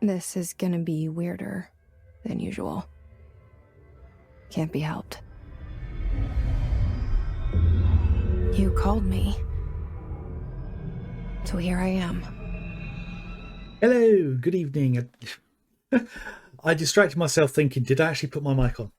This is gonna be weirder than usual. Can't be helped. You called me. So here I am. Hello, good evening. I distracted myself thinking, did I actually put my mic on?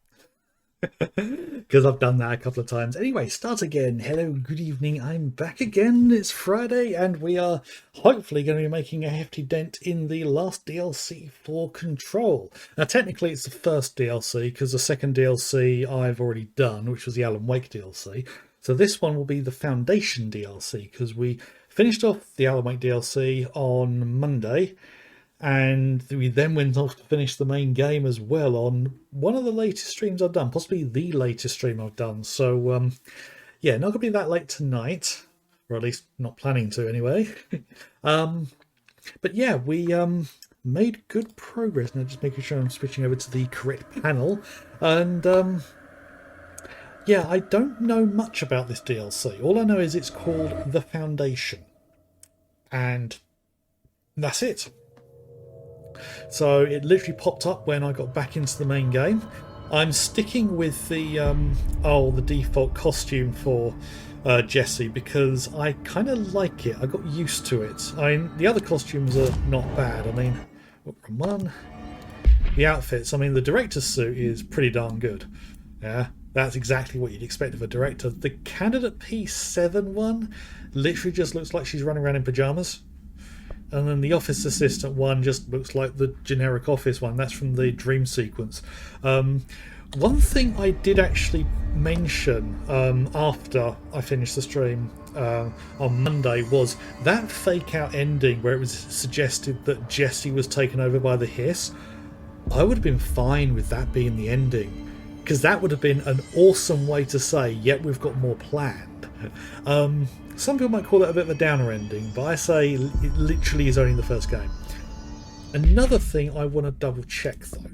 Because I've done that a couple of times. Anyway, start again. Hello, good evening. I'm back again. It's Friday, and we are hopefully going to be making a hefty dent in the last DLC for Control. Now, technically, it's the first DLC, because the second DLC I've already done, which was the Alan Wake DLC. So this one will be the Foundation DLC, because we finished off the Alan Wake DLC on Monday, and we then went off to finish the main game as well on one of the latest streams I've done, possibly the latest stream I've done. So, yeah, not going to be that late tonight, or at least not planning to anyway. But yeah, we made good progress. Now just making sure I'm switching over to the correct panel. And yeah, I don't know much about this DLC. All I know is it's called The Foundation. And that's it. So it literally popped up when I got back into the main game. I'm sticking with the the default costume for Jessie because I kind of like it. I got used to it. The other costumes are not bad. Wrong one. The outfits. The director's suit is pretty darn good. Yeah, that's exactly what you'd expect of a director. The Candidate P7 one literally just looks like she's running around in pajamas. And then the office assistant one just looks like the generic office one. That's from the dream sequence. One thing I did actually mention after I finished the stream on Monday was that fake out ending where it was suggested that Jessie was taken over by the Hiss. I would have been fine with that being the ending, because that would have been an awesome way to say, yep, we've got more planned. Some people might call it a bit of a downer ending, but I say it literally is only the first game. Another thing I want to double check though.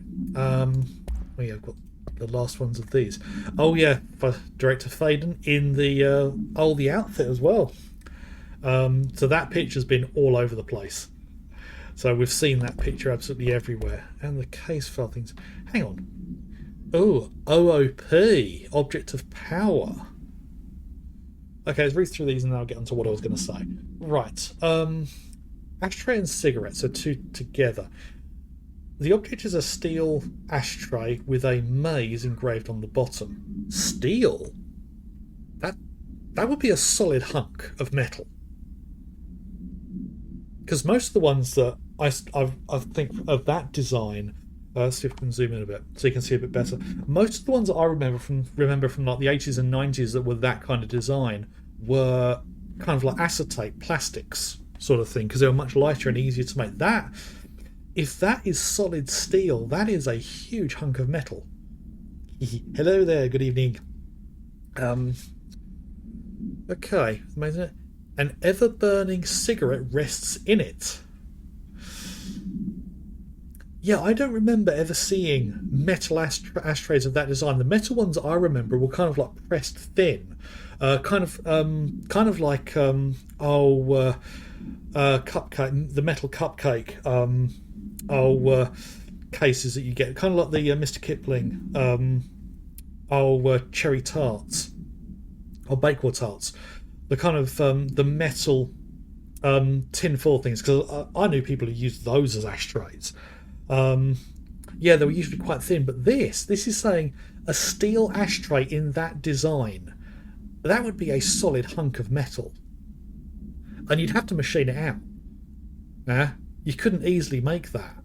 I've got the last ones of these. Oh yeah, for Director Faden in the outfit as well. So that picture's been all over the place. So we've seen that picture absolutely everywhere. And the case file things. Hang on. Oh, OOP, Object of Power. Okay, let's read through these and then I'll get onto what I was going to say. Right. Ashtray and cigarettes are two together. The object is a steel ashtray with a maze engraved on the bottom. Steel? That would be a solid hunk of metal. Because most of the ones that I think of that design, let's see if we can zoom in a bit so you can see a bit better. Most of the ones that I remember from like the 80s and 90s that were that kind of design were kind of like acetate plastics sort of thing, because they were much lighter and easier to make. That, if that is solid steel, that is a huge hunk of metal. Hello there, good evening. Okay, amazing. An ever-burning cigarette rests in it. Yeah, I don't remember ever seeing metal ashtrays of that design. The metal ones I remember were kind of like pressed thin, kind of like cupcake, the metal cupcake cases that you get, kind of like the Mr. Kipling cherry tarts or Bakewell tarts. The kind of the metal tin foil things, because I knew people who used those as ashtrays. Yeah, they were usually quite thin, but this is saying a steel ashtray in that design. That would be a solid hunk of metal, and you'd have to machine it out. You couldn't easily make that.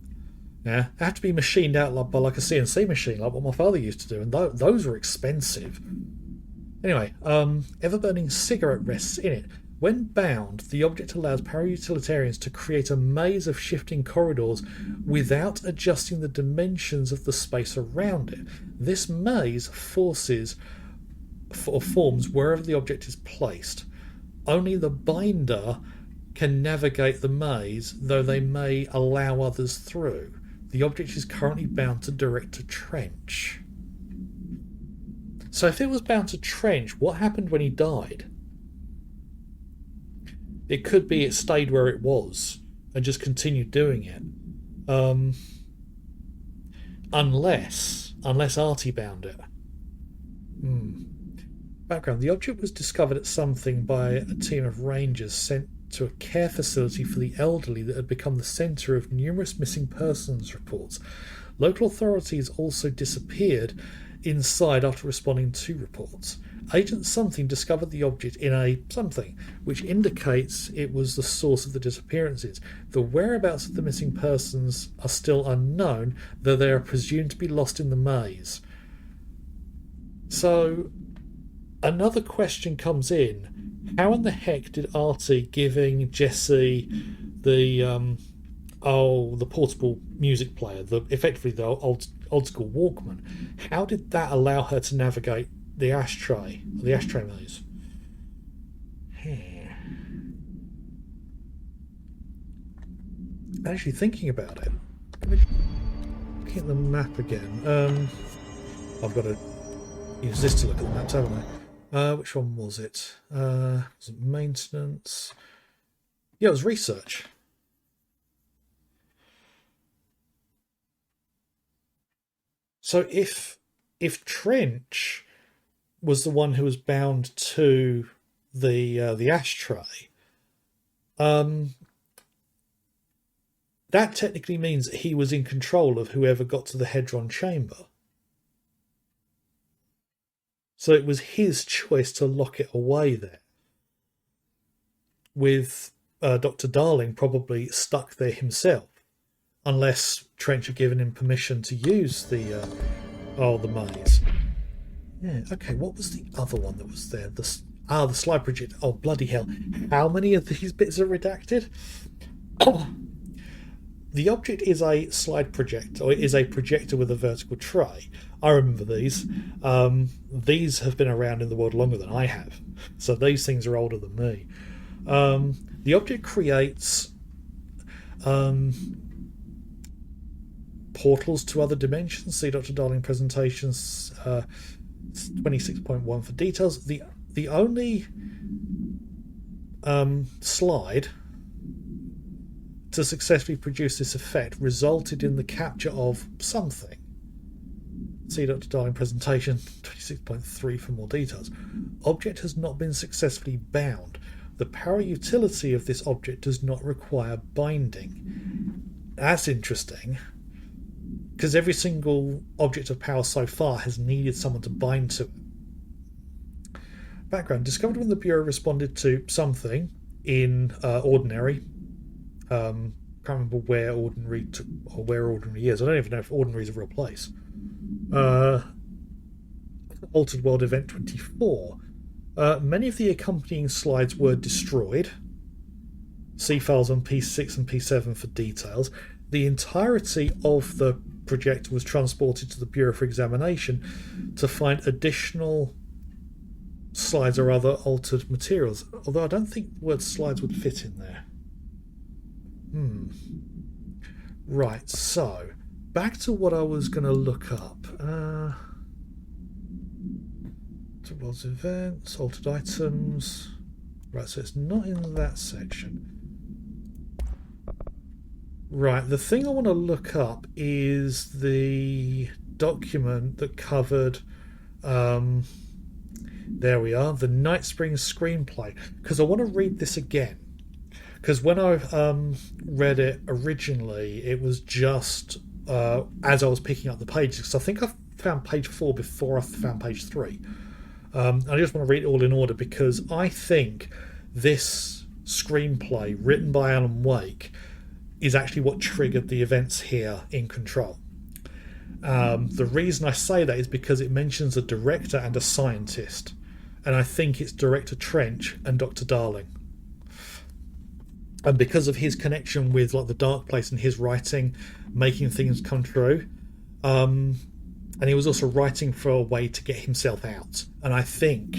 It had to be machined out by like a CNC machine, like what my father used to do, and those were expensive. Anyway, ever-burning cigarette rests in it. When bound, the object allows para-utilitarians to create a maze of shifting corridors without adjusting the dimensions of the space around it. This maze forms wherever the object is placed. Only the binder can navigate the maze, though they may allow others through. The object is currently bound to Director Trench. So if it was bound to Trench, what happened when he died? It could be it stayed where it was and just continued doing it. Um, unless Artie bound it. Background: the object was discovered at something by a team of rangers sent to a care facility for the elderly that had become the centre of numerous missing persons reports. Local authorities also disappeared inside after responding to reports. Agent Something discovered the object in a something, which indicates it was the source of the disappearances. The whereabouts of the missing persons are still unknown, though they are presumed to be lost in the maze. So, another question comes in. How in the heck did Artie giving Jesse the portable music player, effectively the old school Walkman, how did that allow her to navigate the ashtray maze? Actually thinking about it, looking at the map again, I've got to use this to look at the maps, haven't I? Which one was it? Was it maintenance? Yeah, it was research. So if Trench was the one who was bound to the ashtray, that technically means that he was in control of whoever got to the Hedron chamber. So it was his choice to lock it away there, with Dr. Darling probably stuck there himself, unless Trench had given him permission to use the maze. Yeah, okay, what was the other one that was there? The slide projector. Oh, bloody hell. How many of these bits are redacted? The object is a slide projector, or it is a projector with a vertical tray. I remember these. These have been around in the world longer than I have, so these things are older than me. The object creates portals to other dimensions. See Dr. Darling presentations 26.1 for details. The only slide to successfully produce this effect resulted in the capture of something. See Dr. Darling presentation 26.3 for more details. Object has not been successfully bound. The power utility of this object does not require binding. That's interesting, because every single object of power so far has needed someone to bind to it. Background: discovered when the Bureau responded to something in Ordinary. Can't remember where Ordinary is. I don't even know if Ordinary is a real place. Altered World Event 24. Many of the accompanying slides were destroyed. See files on P6 and P7 for details. The entirety of the projector was transported to the Bureau for examination to find additional slides or other altered materials, although I don't think the word slides would fit in there. Right, so back to what I was going to look up. World's events, altered items. Right, so it's not in that section. Right, the thing I want to look up is the document that covered, there we are, the Night Spring screenplay, because I want to read this again. Because when I read it originally, it was just as I was picking up the pages, because I think I found page 4 before I found page 3. I just want to read it all in order, because I think this screenplay written by Alan Wake is actually what triggered the events here in Control. The reason I say that is because it mentions a director and a scientist, and I think it's Director Trench and Dr. Darling. And because of his connection with like the Dark Place and his writing, making things come true, and he was also writing for a way to get himself out. And I think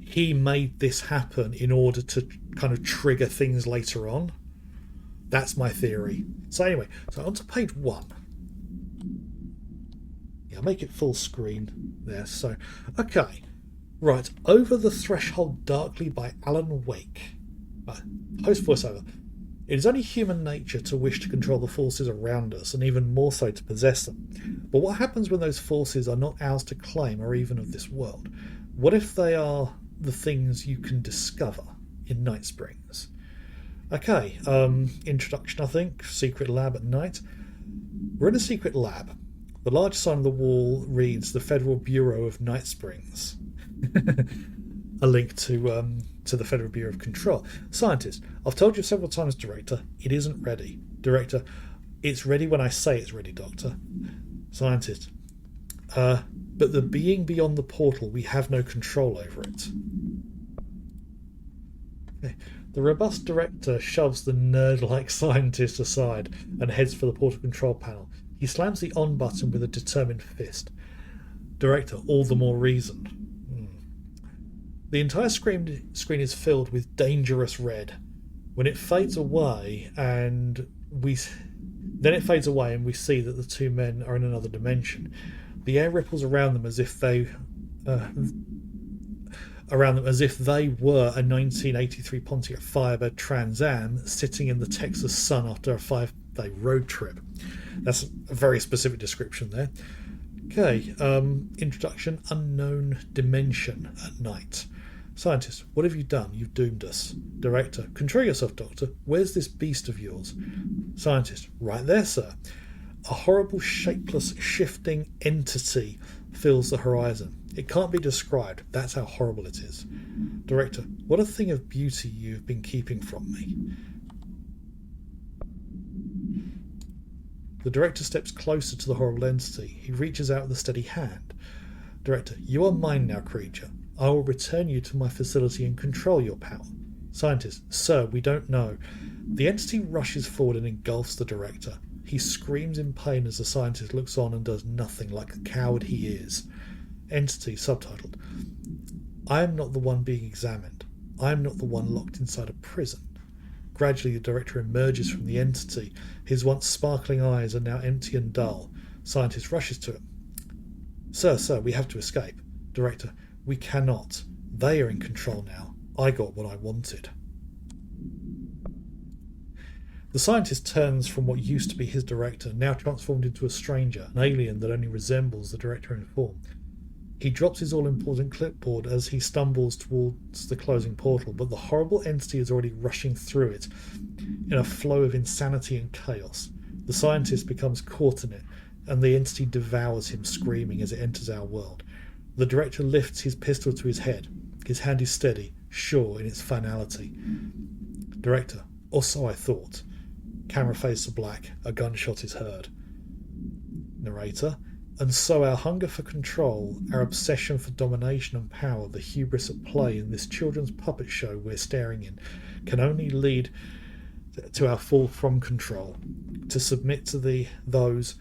he made this happen in order to kind of trigger things later on. That's my theory. So anyway, so on to page 1. Yeah, make it full screen there. So, okay. Right, Over the Threshold Darkly by Alan Wake. Host voiceover. It is only human nature to wish to control the forces around us, and even more so to possess them. But what happens when those forces are not ours to claim or even of this world? What if they are the things you can discover in Night Springs? Okay, introduction, I think. Secret lab at night. We're in a secret lab. The large sign on the wall reads the Federal Bureau of Night Springs. A link to the Federal Bureau of Control. Scientist, I've told you several times, Director, it isn't ready. Director, it's ready when I say it's ready, Doctor. Scientist, but the being beyond the portal, we have no control over it. Okay. The robust Director shoves the nerd-like scientist aside and heads for the portal control panel. He slams the on button with a determined fist. Director, all the more reason. The entire screen is filled with dangerous red. When it fades away, and we see that the two men are in another dimension. The air ripples around them as if they were a 1983 Pontiac Firebird Trans Am sitting in the Texas sun after a 5-day road trip. That's a very specific description there. Okay, introduction, unknown dimension at night. Scientist, what have you done? You've doomed us. Director, control yourself, Doctor. Where's this beast of yours? Scientist, right there, sir. A horrible, shapeless, shifting entity fills the horizon. It can't be described. That's how horrible it is. Director, what a thing of beauty you've been keeping from me. The Director steps closer to the horrible entity. He reaches out with a steady hand. Director, you are mine now, creature. I will return you to my facility and control your power. Scientist, sir, we don't know. The entity rushes forward and engulfs the Director. He screams in pain as the scientist looks on and does nothing, like the coward he is. Entity, subtitled. I am not the one being examined. I am not the one locked inside a prison. Gradually the Director emerges from the entity. His once sparkling eyes are now empty and dull. Scientist rushes to him. Sir, we have to escape. Director, we cannot. They are in control now. I got what I wanted. The scientist turns from what used to be his Director, now transformed into a stranger, an alien that only resembles the Director in form. He drops his all-important clipboard as he stumbles towards the closing portal, but the horrible entity is already rushing through it in a flow of insanity and chaos. The scientist becomes caught in it, and the entity devours him, screaming as it enters our world. The Director lifts his pistol to his head. His hand is steady, sure in its finality. Director, or so I thought. Camera fades to black. A gunshot is heard. Narrator, and so our hunger for control, our obsession for domination and power, the hubris at play in this children's puppet show we're staring in, can only lead to our fall from control, to submit to those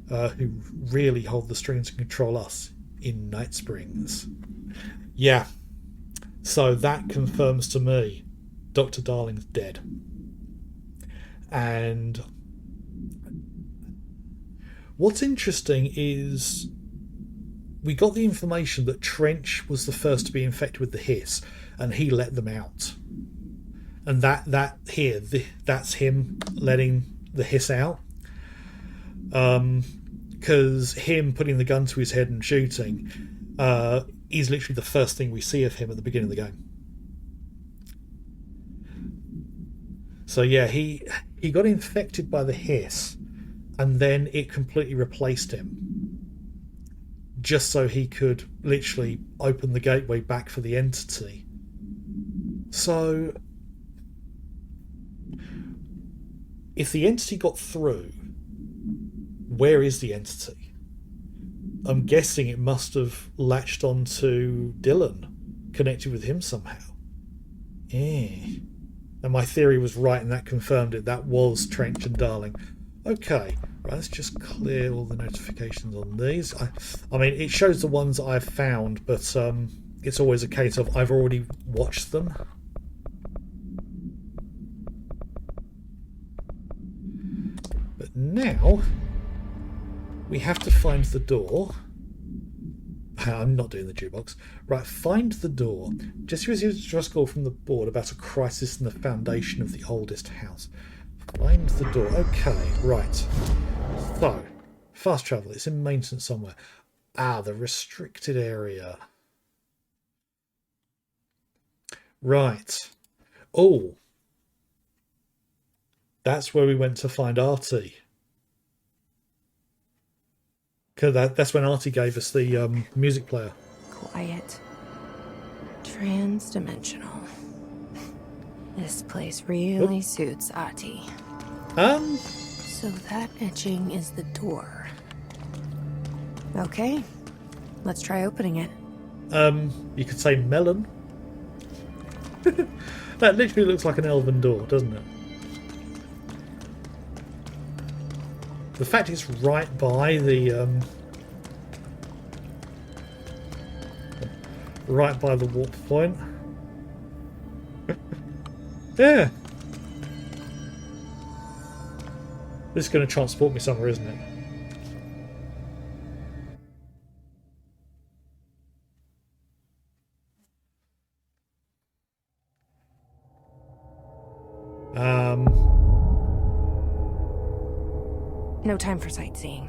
who really hold the strings and control us in Night Springs. Yeah, so that confirms to me Dr. Darling's dead. And what's interesting is we got the information that Trench was the first to be infected with the hiss, and he let them out. And that's him letting the hiss out. Because him putting the gun to his head and shooting is literally the first thing we see of him at the beginning of the game. So yeah, he got infected by the hiss, and then it completely replaced him, just so he could literally open the gateway back for the entity. So if the entity got through, where is the entity? I'm guessing it must have latched onto Dylan, connected with him somehow. And my theory was right, and that confirmed it. That was Trench and Darling. Okay, right, let's just clear all the notifications on these. I mean, it shows the ones that I've found, but it's always a case of I've already watched them. But now we have to find the door. I'm not doing the jukebox. Right, find the door. Jesse receives a distress call from the board about a crisis in the foundation of the oldest house. Find the door. Okay, right. So, fast travel. It's in maintenance somewhere. Ah, the restricted area. Right. Oh. That's where we went to find Artie. Cause that's when Artie gave us the music player. Quiet. Trans-dimensional. This place really suits Ahti. So that etching is the door. Okay, let's try opening it. You could say melon. That literally looks like an elven door, doesn't it? The fact it's right by the warp point. Yeah. This is going to transport me somewhere, isn't it? No time for sightseeing.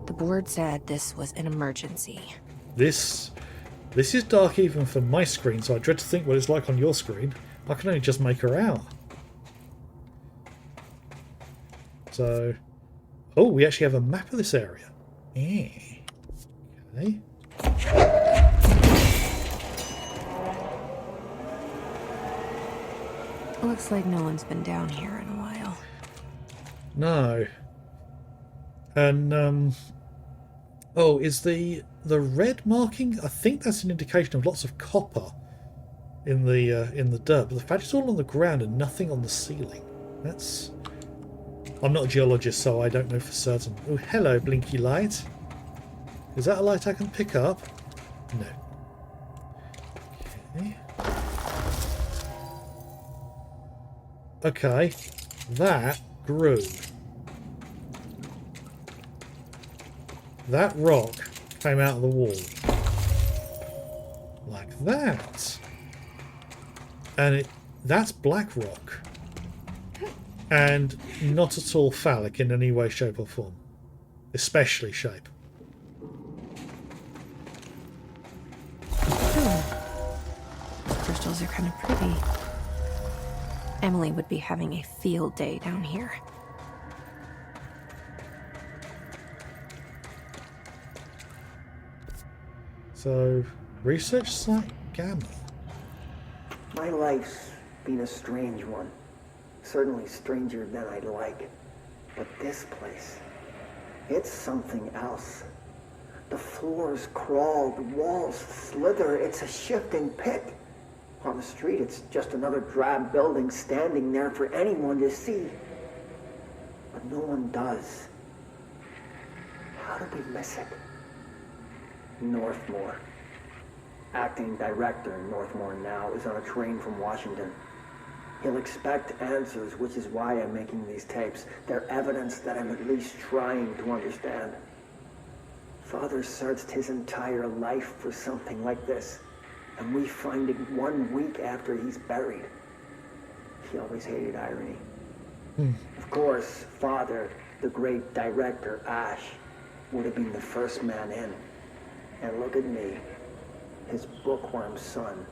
The board said this was an emergency. This is dark even for my screen, so I dread to think what it's like on your screen. I can only just make her out. So, oh, we actually have a map of this area. Yeah. Okay. Looks like no one's been down here in a while. No. And oh, is the red marking? I think that's an indication of lots of copper in the dirt. But the fact it's all on the ground and nothing on the ceiling. That's. I'm not a geologist, so I don't know for certain. Oh, hello, blinky light. Is that a light I can pick up? No. Okay. Okay, that grew. That rock came out of the wall. Like that. And that's black rock. And not at all phallic in any way, shape or form. Especially shape. Crystals are kind of pretty. Emily would be having a field day down here. So, research site Gamma. My life's been a strange one. Certainly stranger than I'd like. But this place, it's something else. The floors crawl, the walls slither. It's a shifting pit. On the street, it's just another drab building standing there for anyone to see. But no one does. How do we miss it? Northmore. Acting director in Northmore now is on a train from Washington. He'll expect answers, which is why I'm making these tapes. They're evidence that I'm at least trying to understand. Father searched his entire life for something like this. And we find it 1 week after he's buried. He always hated irony. Of course, Father, the great director, Ash, would have been the first man in. And look at me, his bookworm son,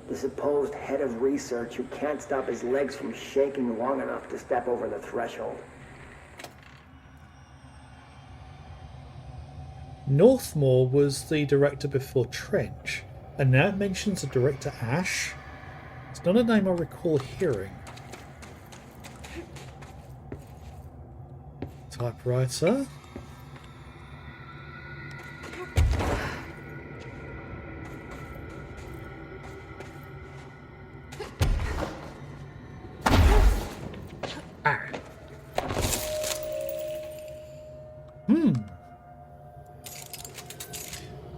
the supposed head of research who can't stop his legs from shaking long enough to step over the threshold. Northmore was the director before Trench. And now it mentions the director Ash. It's not a name I recall hearing. Typewriter. Ah.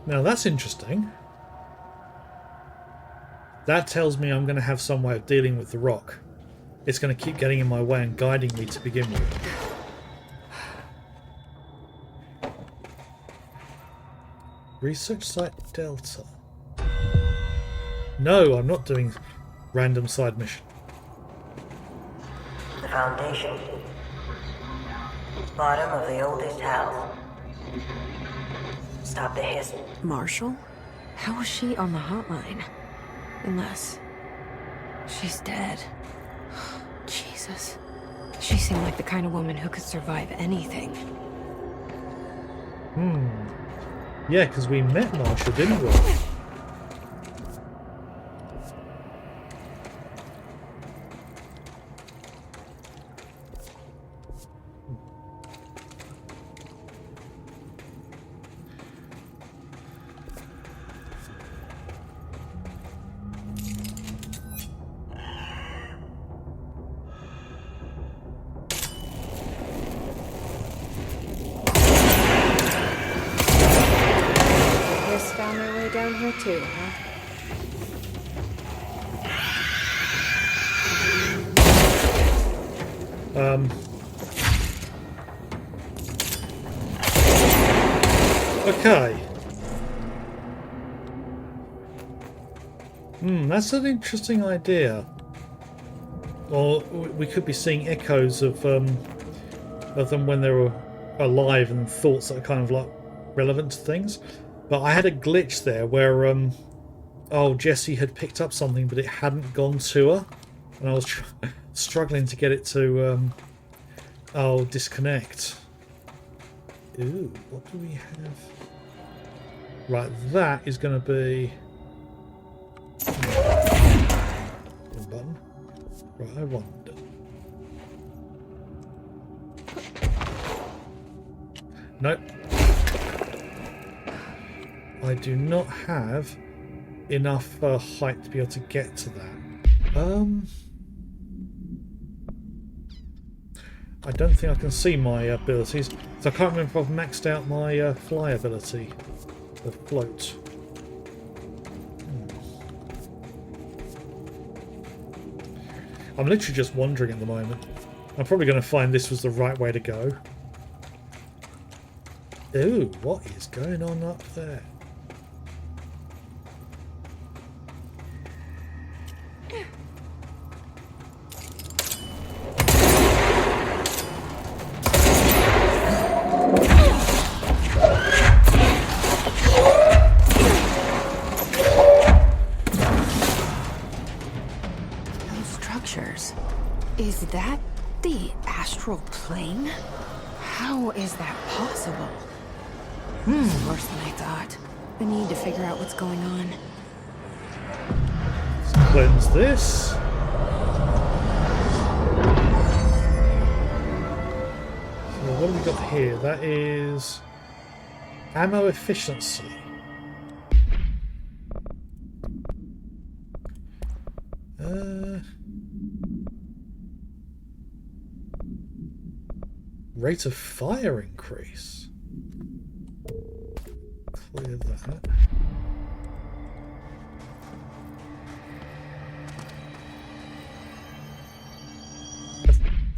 Now that's interesting. That tells me I'm going to have some way of dealing with the rock. It's going to keep getting in my way and guiding me to begin with. Research Site Delta. No, I'm not doing random side mission. The Foundation. Bottom of the oldest house. Stop the hiss. Marshall? How was she on the hotline? Unless she's dead. Jesus. She seemed like the kind of woman who could survive anything. Yeah, because we met Marshall, didn't we? Just found their way down here too, huh? Okay. That's an interesting idea. Or we could be seeing echoes of them when they were alive and thoughts that are kind of like relevant to things. But I had a glitch there where Jessie had picked up something but it hadn't gone to her, and I was struggling to get it to disconnect. Ooh, what do we have? Right, that is going to be one button. Right, I wonder. Nope. I do not have enough height to be able to get to that. I don't think I can see my abilities, so I can't remember if I've maxed out my fly ability, the float. I'm literally just wandering at the moment. I'm probably going to find this was the right way to go. Ooh, what is going on up there? Is that the astral plane? How is that possible? Worse than I thought. I need to figure out what's going on. Let's cleanse this. So what have we got here? That is ammo efficiency. Rate of fire increase. Clear that.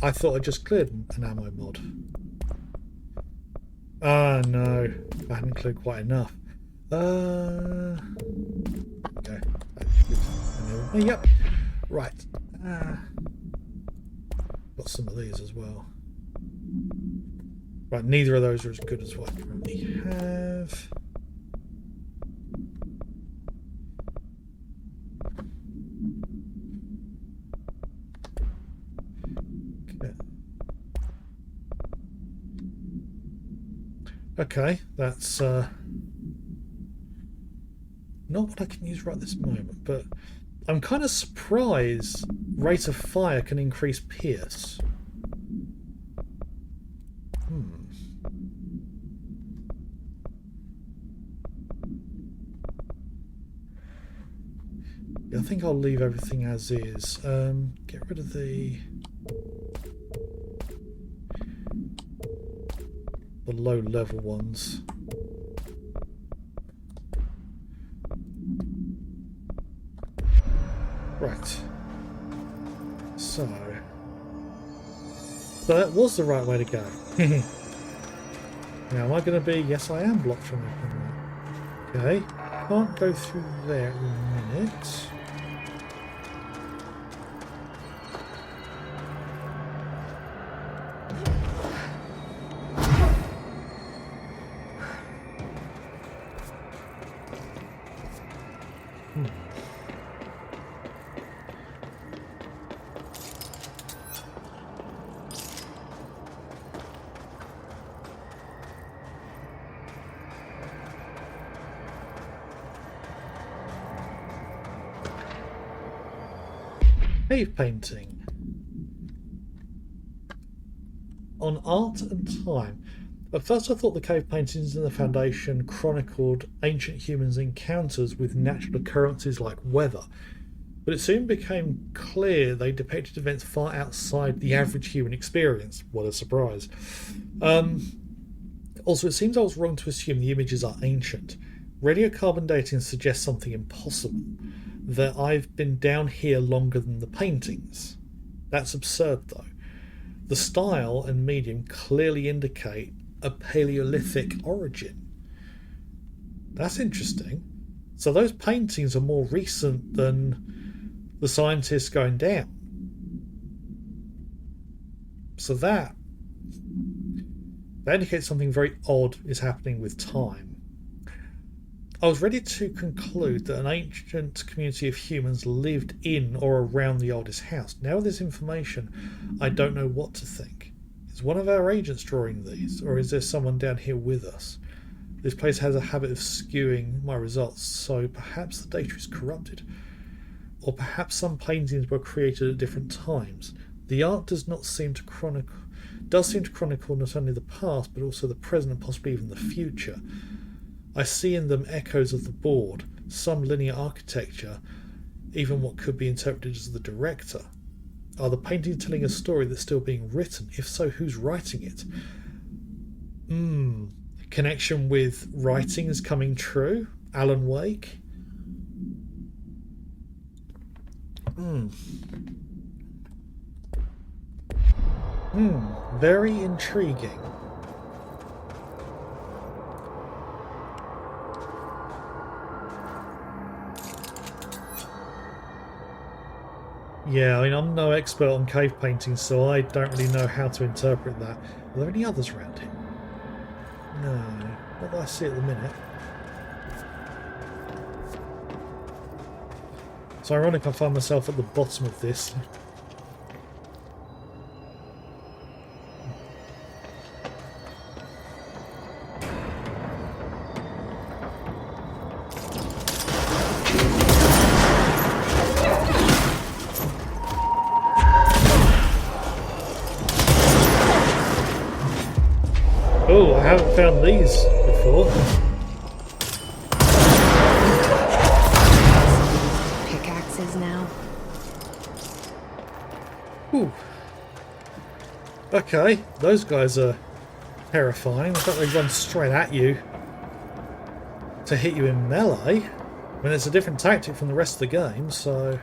I thought I just cleared an ammo mod. Ah, no. I hadn't cleared quite enough. Okay. Yep. Right. Got some of these as well. Right, neither of those are as good as what I currently have. Okay, that's not what I can use right this moment, but I'm kind of surprised rate of fire can increase pierce. I think I'll leave everything as is. Get rid of the low level ones. Right. So that was the right way to go. Now am I going to be? Yes, I am blocked from opening that. Okay, can't go through there at the minute. Cave painting. On art and time. At first I thought the cave paintings in the Foundation chronicled ancient humans' encounters with natural occurrences like weather, but it soon became clear they depicted events far outside the average human experience. What a surprise. Also, it seems I was wrong to assume the images are ancient. Radiocarbon dating suggests something impossible. That I've been down here longer than the paintings. That's absurd though. The style and medium clearly indicate a Paleolithic origin. That's interesting. So those paintings are more recent than the scientists going down. So that indicates something very odd is happening with time. I was ready to conclude that an ancient community of humans lived in or around the oldest house. Now with this information, I don't know what to think. Is one of our agents drawing these, or is there someone down here with us? This place has a habit of skewing my results, so perhaps the data is corrupted. Or perhaps some paintings were created at different times. The art does seem to chronicle not only the past, but also the present and possibly even the future. I see in them echoes of the board, some linear architecture, even what could be interpreted as the director. Are the paintings telling a story that's still being written? If so, who's writing it? Connection with writings coming true? Alan Wake? Very intriguing. Yeah, I mean, I'm no expert on cave paintings, so I don't really know how to interpret that. Are there any others around here? No, not that I see at the minute. It's ironic I find myself at the bottom of this. Oh, I haven't found these before. Pickaxes now. Ooh. Okay, those guys are terrifying. The fact they run straight at you to hit you in melee. I mean, it's a different tactic from the rest of the game, so...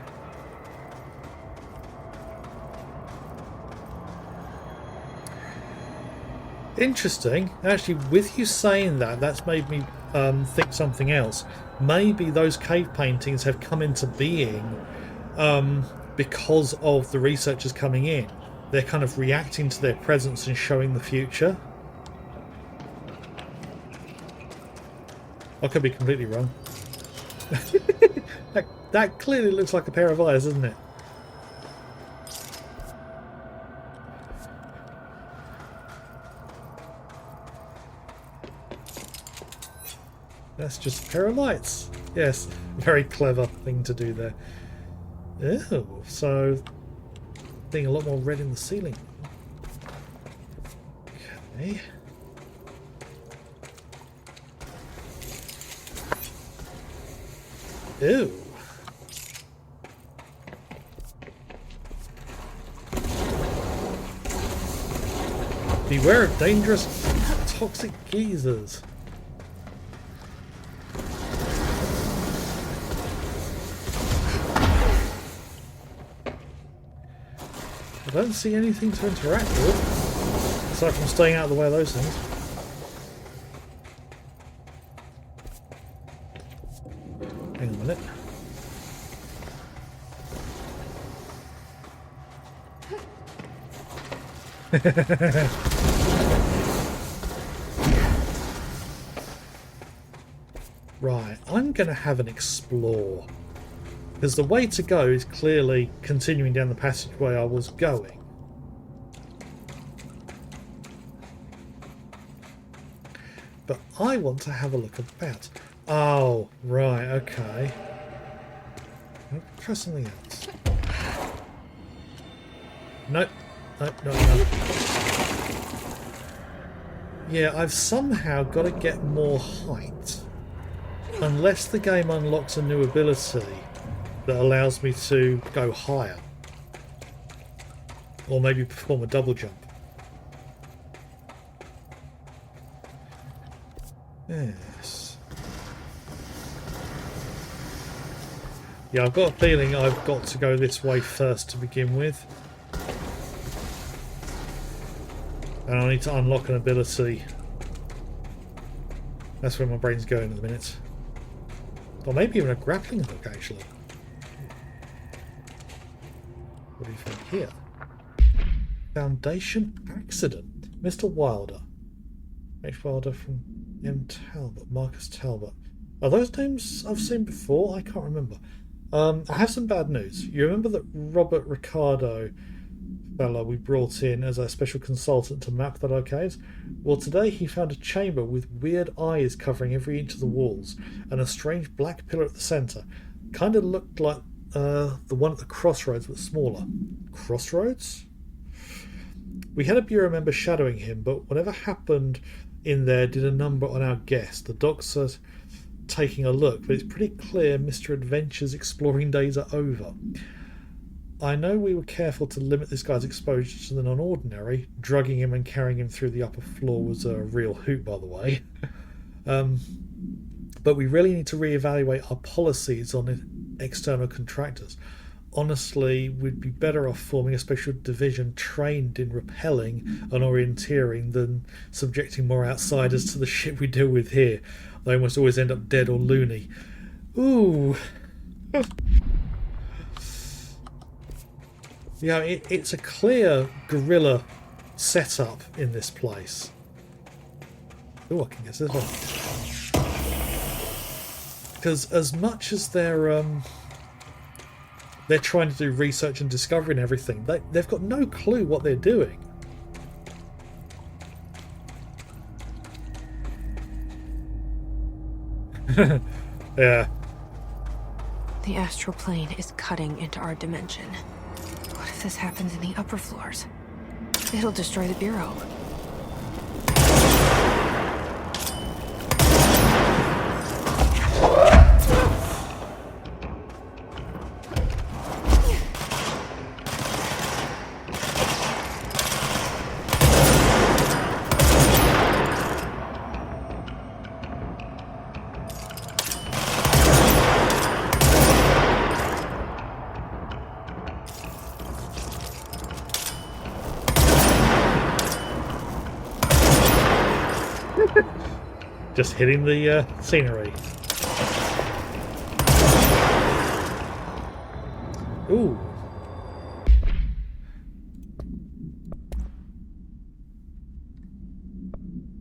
Interesting. Actually, with you saying that, that's made me think something else. Maybe those cave paintings have come into being because of the researchers coming in. They're kind of reacting to their presence and showing the future. I could be completely wrong. that clearly looks like a pair of eyes, doesn't it? That's just a pair of lights. Yes, very clever thing to do there. Oh, so being a lot more red in the ceiling. Okay. Ew. Beware of dangerous toxic geezers. I don't see anything to interact with, aside from staying out of the way of those things. minute. Right, I'm going to have an explore. Because the way to go is clearly continuing down the passageway I was going. But I want to have a look about. Oh, right, okay. Try something else. Nope. Nope, nope, nope. Yeah, I've somehow got to get more height. Unless the game unlocks a new ability that allows me to go higher. Or maybe perform a double jump. Yes. Yeah, I've got a feeling I've got to go this way first to begin with. And I need to unlock an ability. That's where my brain's going at the minute. Or maybe even a grappling hook, actually. What do you think here? Foundation accident. Mr. Wilder. H. Wilder from M. Talbot. Marcus Talbot. Are those names I've seen before? I can't remember. I have some bad news. You remember that Robert Ricardo fellow we brought in as a special consultant to map the arcades? Well, today he found a chamber with weird eyes covering every inch of the walls and a strange black pillar at the centre. Kind of looked like the one at the crossroads but smaller. Crossroads? We had a bureau member shadowing him, but whatever happened in there did a number on our guess. The doctor's taking a look, but it's pretty clear Mr. Adventure's exploring days are over. I know we were careful to limit this guy's exposure to the non-ordinary. Drugging him and carrying him through the upper floor was a real hoot, by the way. But we really need to reevaluate our policies on external contractors. Honestly, we'd be better off forming a special division trained in repelling and orienteering than subjecting more outsiders to the shit we deal with here. They almost always end up dead or loony. Ooh. Yeah, it's a clear guerrilla setup in this place. Ooh, I can guess this one. Because as much as they're trying to do research and discovery and everything, they've got no clue what they're doing. Yeah. The astral plane is cutting into our dimension. What if this happens in the upper floors? It'll destroy the bureau. Just hitting the scenery. Ooh.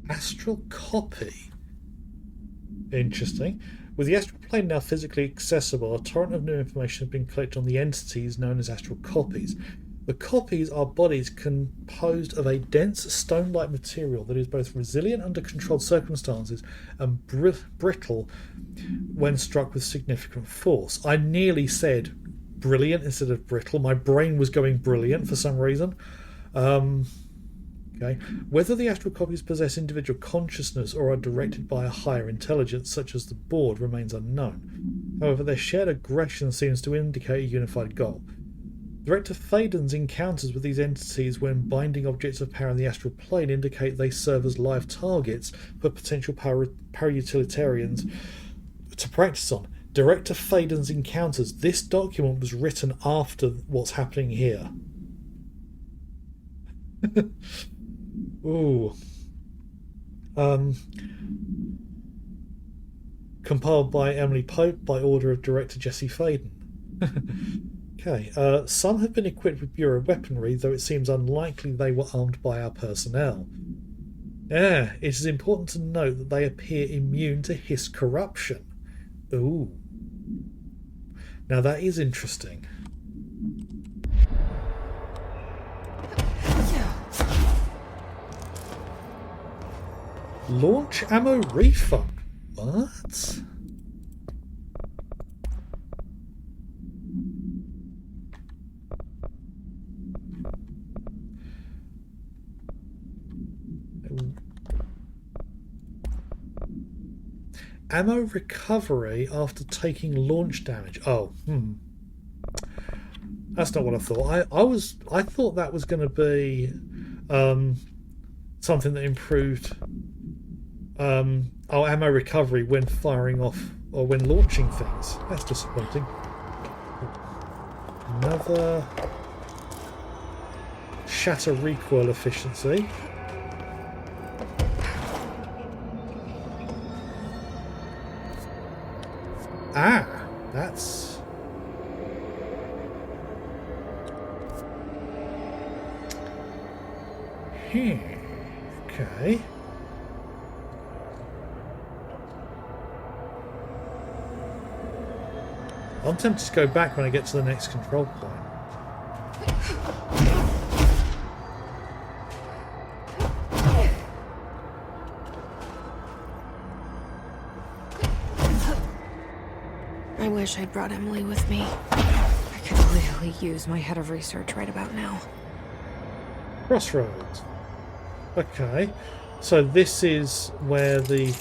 Astral copy. Interesting. With the astral plane now physically accessible, a torrent of new information has been collected on the entities known as astral copies. The copies are bodies composed of a dense stone-like material that is both resilient under controlled circumstances and brittle when struck with significant force. I nearly said brilliant instead of brittle. My brain was going brilliant for some reason. Okay. Whether the astral copies possess individual consciousness or are directed by a higher intelligence, such as the board, remains unknown. However, their shared aggression seems to indicate a unified goal. Director Faden's encounters with these entities when binding objects of power in the astral plane indicate they serve as live targets for potential para-utilitarians to practice on. Director Faden's encounters. This document was written after what's happening here. Ooh. compiled by Emily Pope by order of director Jesse Faden. Okay, some have been equipped with Bureau weaponry, though it seems unlikely they were armed by our personnel. Yeah, it is important to note that they appear immune to Hiss corruption. Ooh. Now that is interesting. Launch ammo refund. What? Ammo recovery after taking launch damage. Oh, that's not what I thought. I thought that was going to be something that improved ammo recovery when firing off or when launching things. That's disappointing. Another shatter recoil efficiency. Ah, that's... Okay. I'm tempted to go back when I get to the next control point. I wish I'd brought Emily with me. I could literally use my head of research right about now. Crossroads. Okay. So this is where the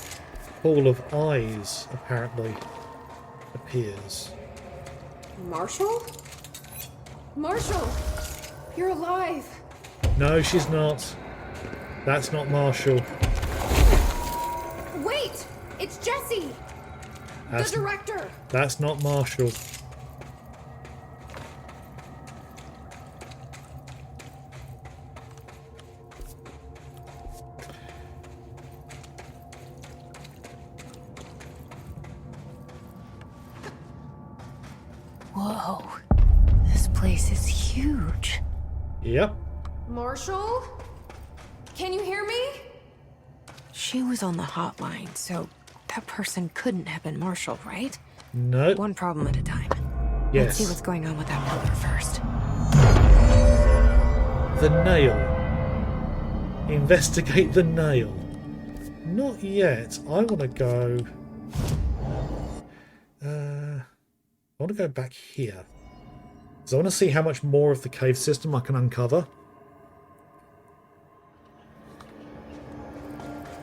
Hall of Eyes apparently appears. Marshall? Marshall! You're alive! No, she's not. That's not Marshall. Wait! It's Jesse! That's, the director! That's not Marshall. Whoa. This place is huge. Yep. Marshall? Can you hear me? She was on the hotline, so that person couldn't have been Marshall, right? No. One problem at a time. Yes. Let's see what's going on with that pillar first. The nail. Investigate the nail. Not yet. I want to go... I want to go back here. So I want to see how much more of the cave system I can uncover.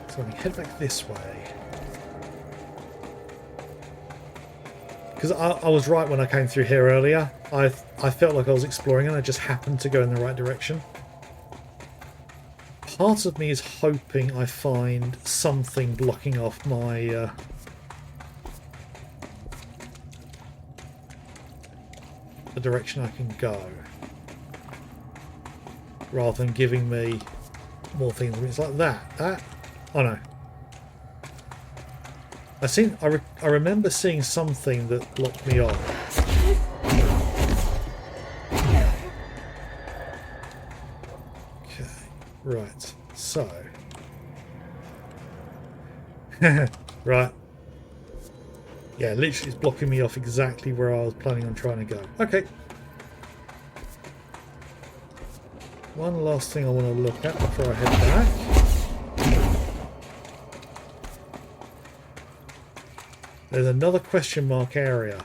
So let me head back this way. Because I was right when I came through here earlier. I felt like I was exploring and I just happened to go in the right direction. Part of me is hoping I find something blocking off my... the direction I can go, rather than giving me more things. It's like that. Oh no. I remember seeing something that blocked me off. Okay, right. So, right. Yeah, literally it's blocking me off exactly where I was planning on trying to go. Okay. One last thing I want to look at before I head back. There's another question mark area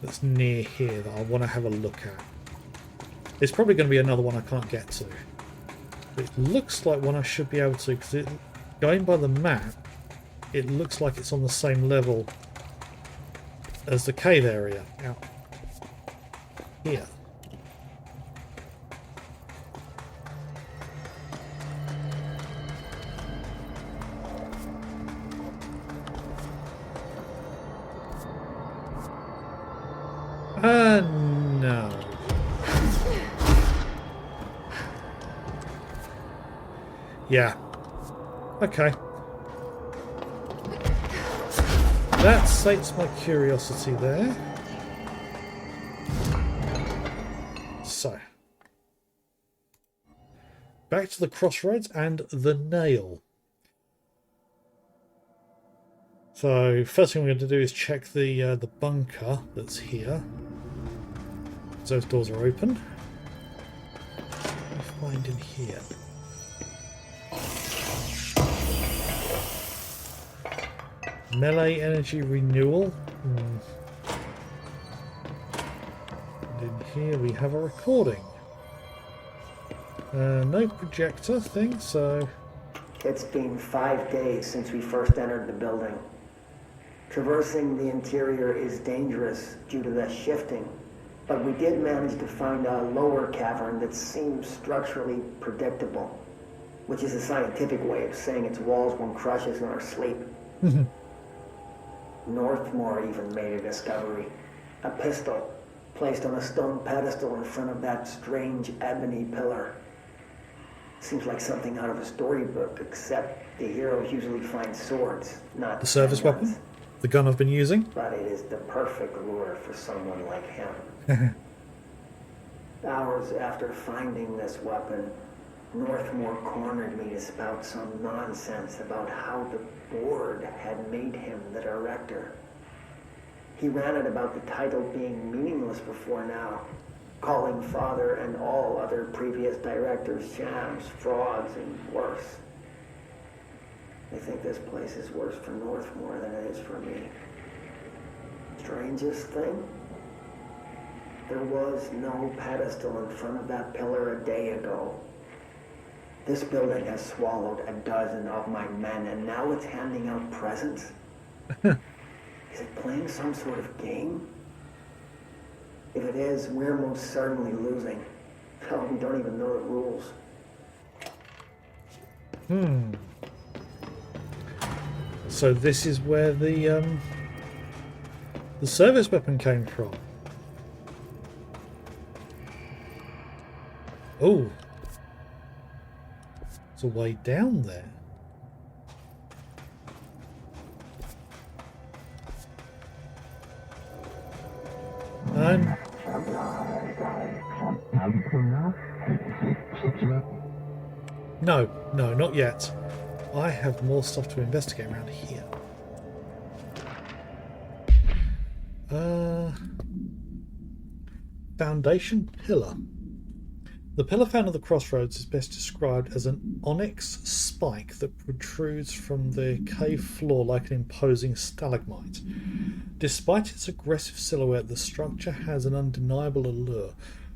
that's near here that I want to have a look at. It's probably going to be another one I can't get to. But it looks like one I should be able to, because going by the map, it looks like it's on the same level as the cave area out here. No. Yeah. Okay. that sates my curiosity there. So, back to the crossroads and the nail. So, first thing we're going to do is check the bunker that's here. Those doors are open. What do we find in here? Melee energy renewal. And in here we have a recording. No projector thing, so... It's been 5 days since we first entered the building. Traversing the interior is dangerous due to the shifting, but we did manage to find a lower cavern that seems structurally predictable, which is a scientific way of saying its walls won't crush us in our sleep. Northmore even made a discovery. A pistol placed on a stone pedestal in front of that strange ebony pillar. Seems like something out of a storybook, except the heroes usually find swords, not the service guns. weapon? The gun I've been using? But it is the perfect lure for someone like him. Hours after finding this weapon, Northmore cornered me to spout some nonsense about how the board had made him the director. He ranted about the title being meaningless before now, calling Father and all other previous directors shams, frauds, and worse. I think this place is worse for Northmore than it is for me. Strangest thing? There was no pedestal in front of that pillar a day ago. This building has swallowed a dozen of my men, and now it's handing out presents? Is it playing some sort of game? If it is, we're most certainly losing. Hell, we don't even know the rules. So this is where the service weapon came from. Oh, it's a way down there. And no, not yet. I have more stuff to investigate around here. Foundation pillar. The pillar found at the crossroads is best described as an onyx spike that protrudes from the cave floor like an imposing stalagmite. Despite its aggressive silhouette, the structure has an undeniable allure.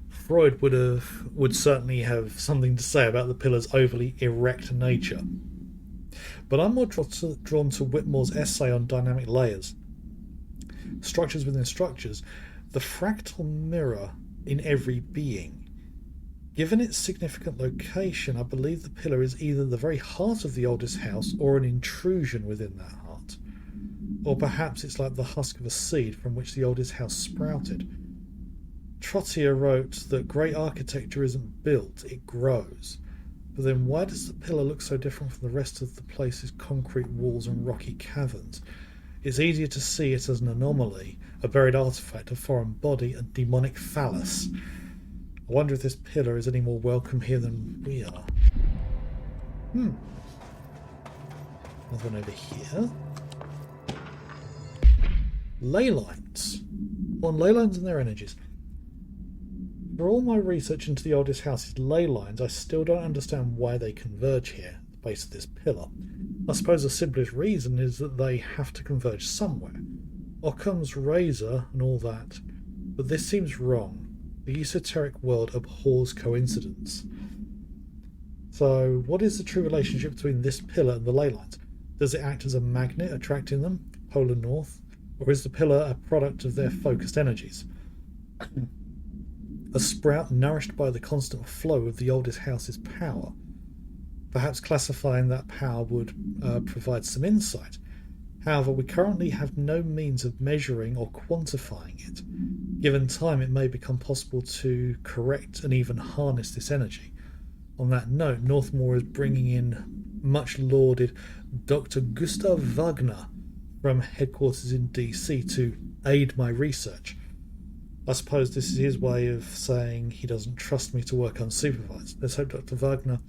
Freud would certainly have something to say about the pillar's overly erect nature. But I'm more drawn to Whitmore's essay on dynamic layers. Structures within structures, the fractal mirror in every being. Given its significant location, I believe the pillar is either the very heart of the oldest house or an intrusion within that heart. Or perhaps it's like the husk of a seed from which the oldest house sprouted. Trottier wrote that great architecture isn't built, it grows. But then why does the pillar look so different from the rest of the place's concrete walls and rocky caverns? It's easier to see it as an anomaly, a buried artifact, a foreign body, a demonic phallus. I wonder if this pillar is any more welcome here than we are. Another one over here. Ley lines. On ley lines and their energies. For all my research into the oldest house's ley lines, I still don't understand why they converge here, at the base of this pillar. I suppose the simplest reason is that they have to converge somewhere. Occam's razor and all that, but this seems wrong. The esoteric world abhors coincidence. So, what is the true relationship between this pillar and the ley lines? Does it act as a magnet attracting them, polar north? Or is the pillar a product of their focused energies? A sprout nourished by the constant flow of the oldest house's power. Perhaps classifying that power would provide some insight. However, we currently have no means of measuring or quantifying it. Given time, it may become possible to correct and even harness this energy. On that note, Northmore is bringing in much lauded Dr. Gustav Wagner, from headquarters in DC to aid my research. I suppose this is his way of saying he doesn't trust me to work unsupervised. Let's hope Dr. Wagner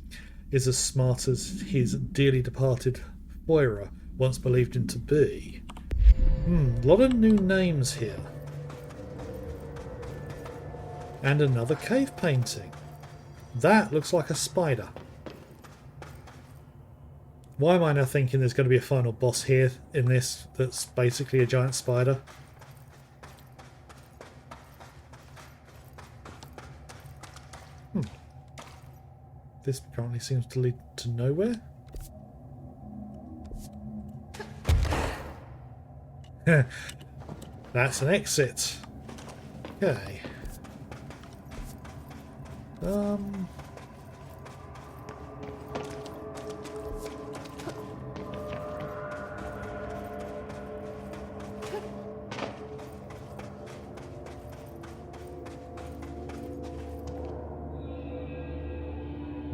is as smart as his dearly departed Foira once believed him to be. A lot of new names here. And another cave painting. That looks like a spider. Why am I now thinking there's going to be a final boss here in this that's basically a giant spider? This apparently seems to lead to nowhere. That's an exit. Okay.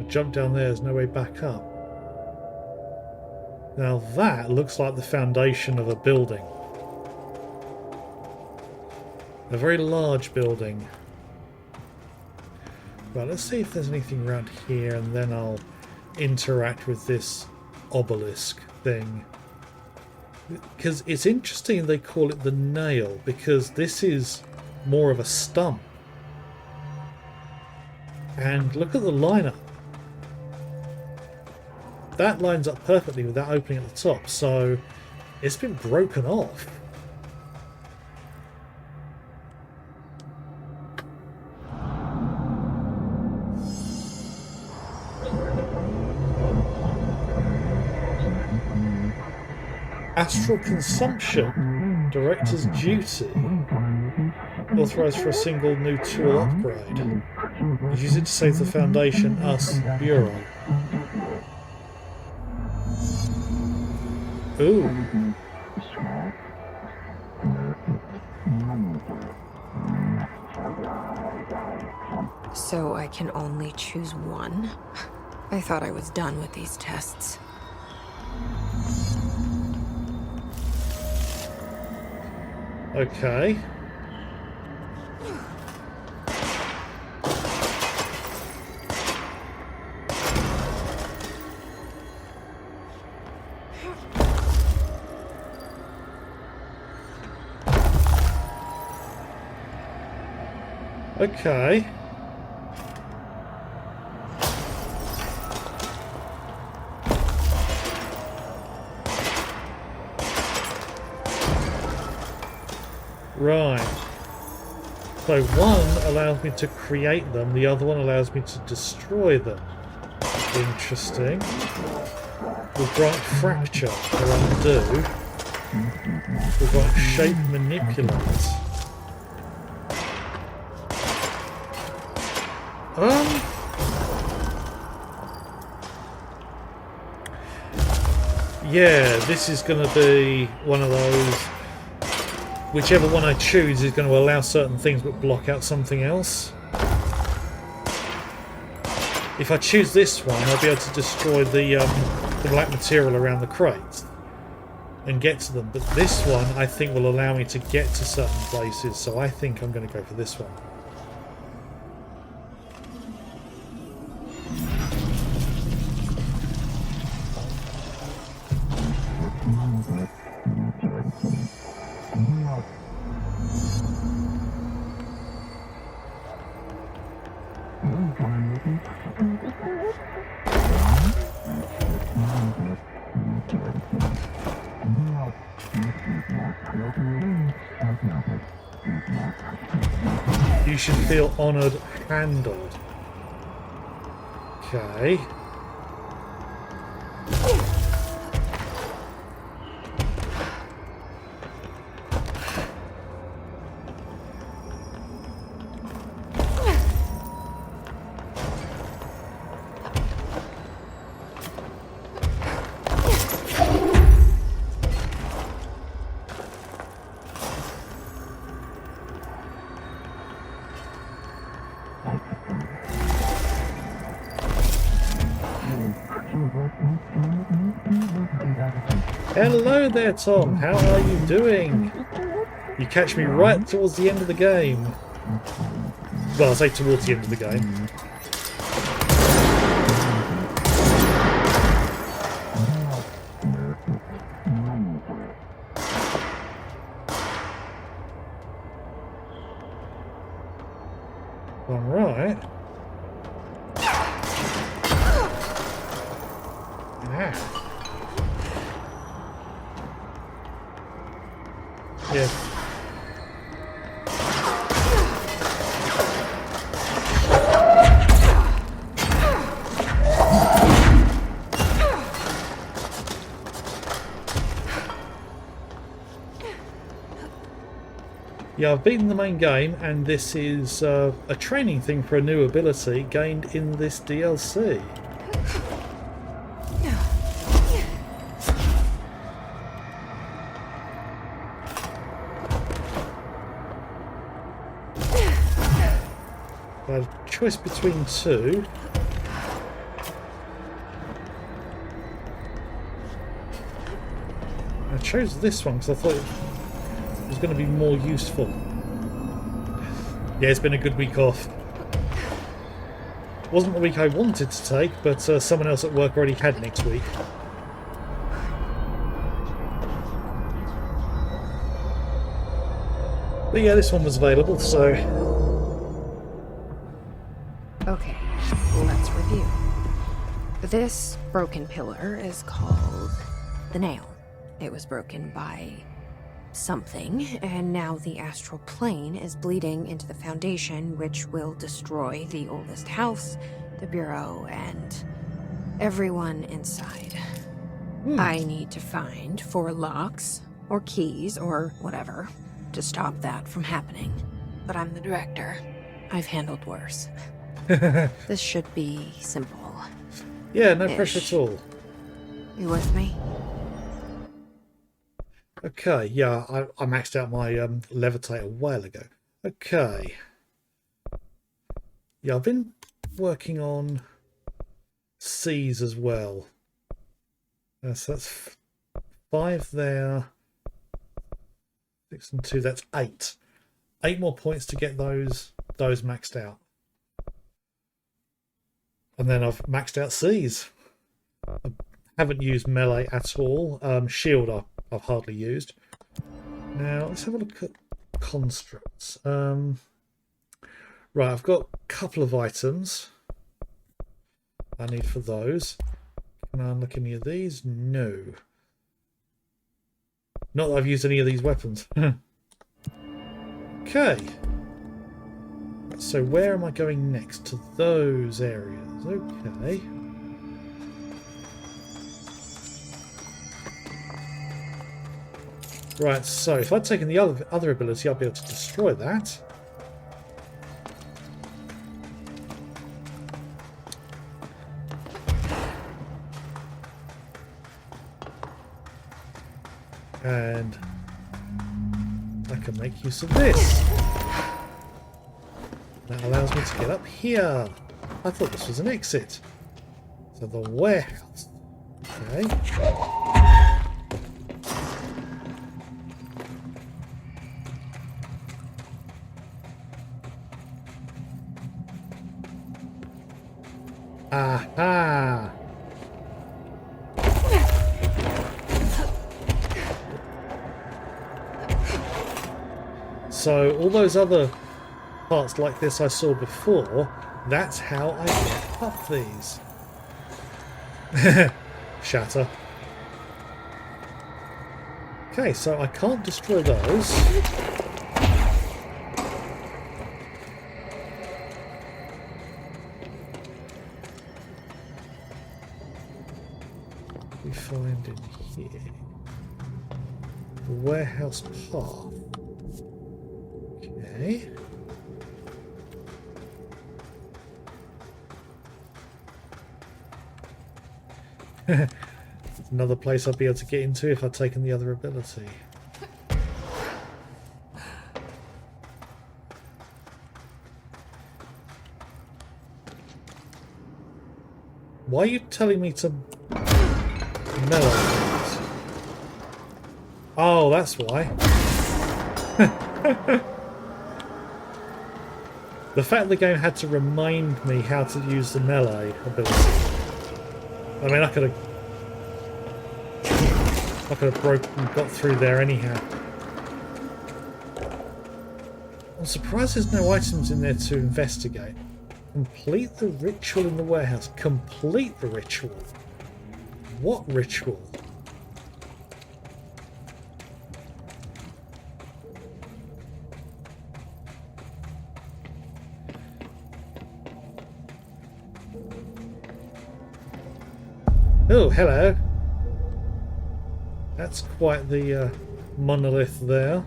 Jump down there's no way back up. Now that looks like the foundation of a building. A very large building. Right, let's see if there's anything around here and then I'll interact with this obelisk thing. Because it's interesting they call it the nail, because this is more of a stump. And look at the lineup. That lines up perfectly with that opening at the top, so it's been broken off. Astral consumption, director's duty, authorized for a single new tool upgrade. Use it to save the Foundation, us, Bureau. Ooh. So I can only choose one? I thought I was done with these tests. Okay. Okay. Right. So one allows me to create them, the other one allows me to destroy them. Interesting. We'll grant fracture or undo. We'll grant shape manipulate. Yeah, this is going to be one of those. Whichever one I choose is going to allow certain things but block out something else. If I choose this one, I'll be able to destroy the black material around the crates and get to them. But this one, I think, will allow me to get to certain places, so I think I'm going to go for this one. You should feel honoured, handled. Okay. Hello there, Tom. How are you doing? You catch me right towards the end of the game. Well, I say towards the end of the game. All right. Ah. Yeah. Yeah, I've beaten the main game, and this is a training thing for a new ability gained in this DLC. I had a choice between two. I chose this one because I thought it was going to be more useful. Yeah, it's been a good week off. Wasn't the week I wanted to take, but someone else at work already had next week. But yeah, this one was available, so... Okay, let's review. This broken pillar is called the Nail. It was broken by something, and now the astral plane is bleeding into the Foundation, which will destroy the oldest house, the Bureau, and everyone inside. I need to find 4 locks, or keys, or whatever, to stop that from happening. But I'm the director. I've handled worse. This should be simple. Yeah, no pressure at all. You with me? Okay, yeah, I maxed out my levitate a while ago. Okay. Yeah, I've been working on C's as well. So that's 5 there. 6 and 2, that's 8. 8 more points to get those maxed out. And then I've maxed out C's. I haven't used melee at all. Shield I've hardly used. Now let's have a look at constructs. Right, I've got a couple of items I need for those. Can I unlock any of these? No. Not that I've used any of these weapons. Okay. So where am I going next? To those areas. Okay. Right, so if I'd taken the other ability, I'd be able to destroy that. And I can make use of this. That allows me to get up here. I thought this was an exit. So the warehouse. Okay. Aha! So all those other parts like this I saw before, that's how I get up these. Shatter. Okay, so I can't destroy those. We find in here the warehouse path. Okay. Another place I'd be able to get into if I'd taken the other ability. Why are you telling me to melee. Oh, that's why. The fact the game had to remind me how to use the melee ability. I mean, I could have got through there anyhow. I'm surprised there's no items in there to investigate. Complete the ritual in the warehouse. Complete the ritual. What ritual? Oh, hello. That's quite the monolith there.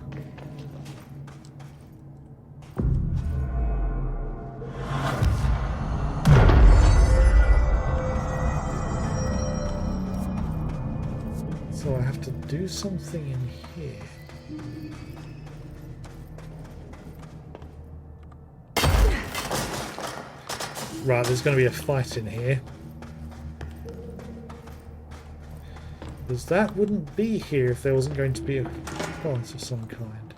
So I have to do something in here. Right, there's going to be a fight in here. Because that wouldn't be here if there wasn't going to be a fight of some kind.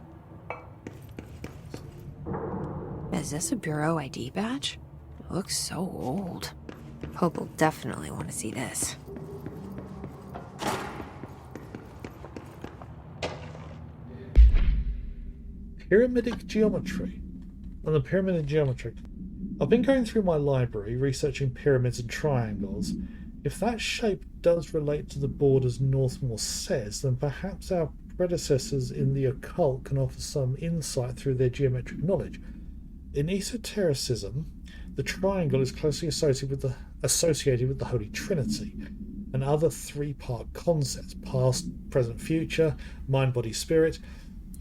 Is this a Bureau ID badge? It looks so old. Hope will definitely want to see this. Pyramidic geometry. On the pyramid geometry. I've been going through my library researching pyramids and triangles. If that shape does relate to the board as Northmore says, then perhaps our predecessors in the occult can offer some insight through their geometric knowledge. In esotericism, the triangle is closely associated with the Holy Trinity and other three-part concepts: past, present, future, mind, body, spirit.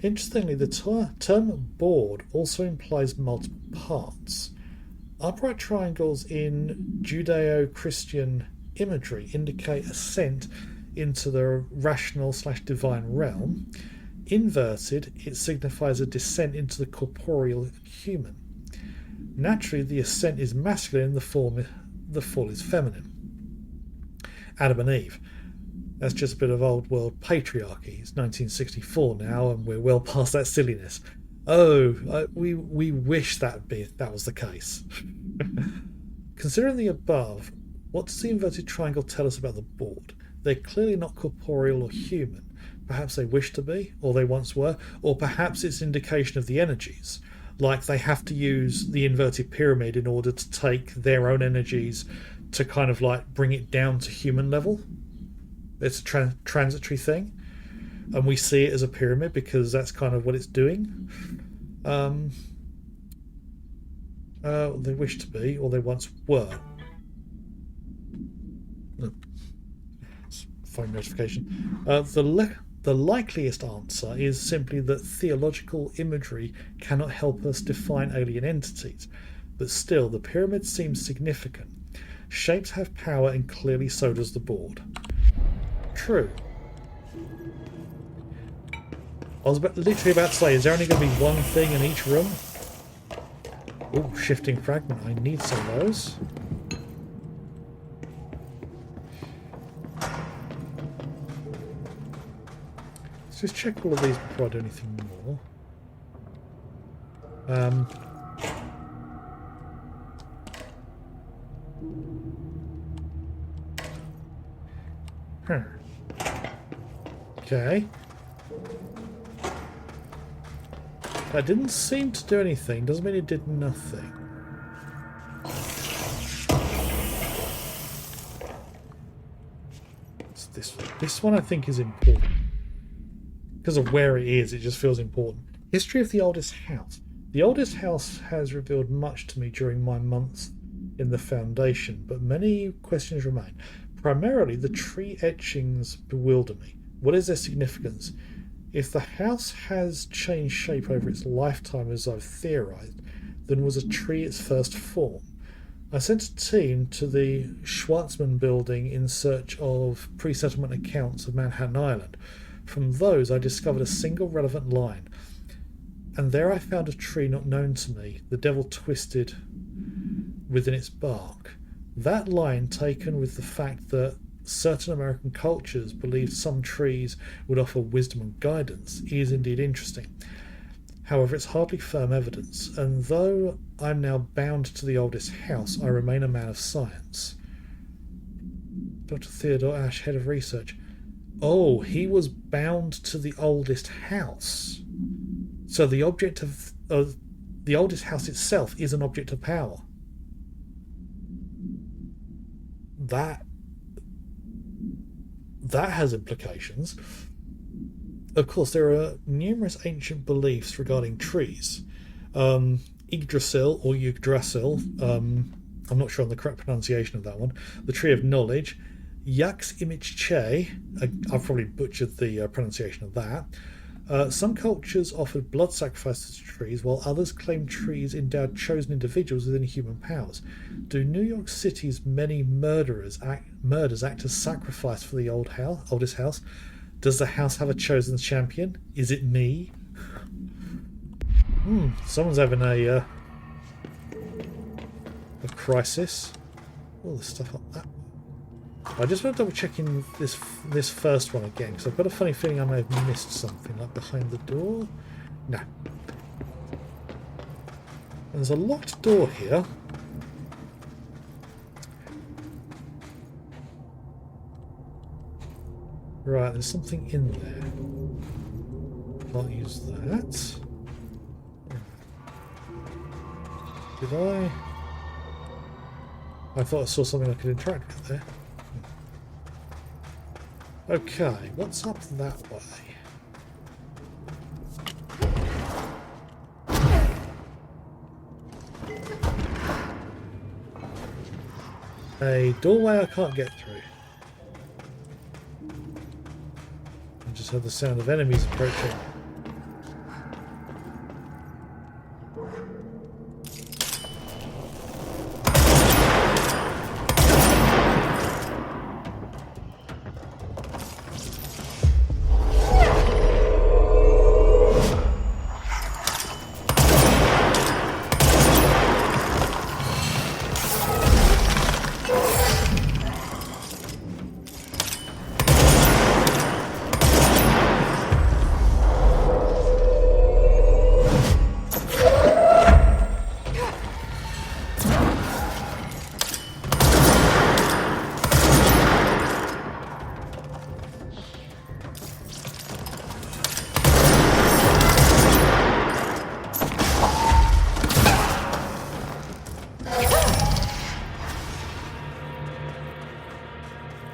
Interestingly, the term board also implies multiple parts. Upright triangles in Judeo-Christian imagery indicate ascent into the rational/divine realm. Inverted, it signifies a descent into the corporeal human. Naturally, the ascent is masculine, the fall is feminine. Adam and Eve. That's just a bit of old world patriarchy. It's 1964 now, and we're well past that silliness. Oh, we wish that was the case. Considering the above, what does the inverted triangle tell us about the board? They're clearly not corporeal or human. Perhaps they wish to be, or they once were, or perhaps it's an indication of the energies. Like they have to use the inverted pyramid in order to take their own energies to kind of like bring it down to human level. It's a transitory thing, and we see it as a pyramid because that's kind of what it's doing. They wish to be, or they once were. Phone notification. The likeliest answer is simply that theological imagery cannot help us define alien entities, but still the pyramid seems significant. Shapes have power, and clearly so does the board. True. I was literally about to say, is there only going to be one thing in each room? Oh, shifting fragment. I need some of those. Let's just check all of these before I do anything more. Okay. That didn't seem to do anything. Doesn't mean it did nothing. It's this one I think is important. Because of where it is, it just feels important. History of the oldest house. The oldest house has revealed much to me during my months in the Foundation, but many questions remain. Primarily, the tree etchings bewilder me. What is their significance? If the house has changed shape over its lifetime, as I've theorised, then was a tree its first form? I sent a team to the Schwarzman building in search of pre-settlement accounts of Manhattan Island. From those, I discovered a single relevant line, and there I found a tree not known to me, the devil twisted within its bark. That line, taken with the fact that certain American cultures believed some trees would offer wisdom and guidance is indeed interesting. However, it's hardly firm evidence, and though I'm now bound to the oldest house, I remain a man of science. Dr. Theodore Ash, head of research. Oh, he was bound to the oldest house. So the object of the oldest house itself is an object of power. That has implications. Of course, there are numerous ancient beliefs regarding trees. Yggdrasil or Yggdrasil, I'm not sure on the correct pronunciation of that one, the tree of knowledge, Yaks-Imich-Che, I've probably butchered the pronunciation of that. Some cultures offered blood sacrifices to trees, while others claimed trees endowed chosen individuals with inhuman powers. Do New York City's many murders act as sacrifice for the oldest house? Does the house have a chosen champion? Is it me? Someone's having a crisis. All the stuff up that. I just want to double check in this first one again, because I've got a funny feeling I may have missed something, like behind the door. No. There's a locked door here. Right, there's something in there. Can't use that. Did I? I thought I saw something I could interact with there. Okay, what's up that way? A doorway I can't get through. I just heard the sound of enemies approaching.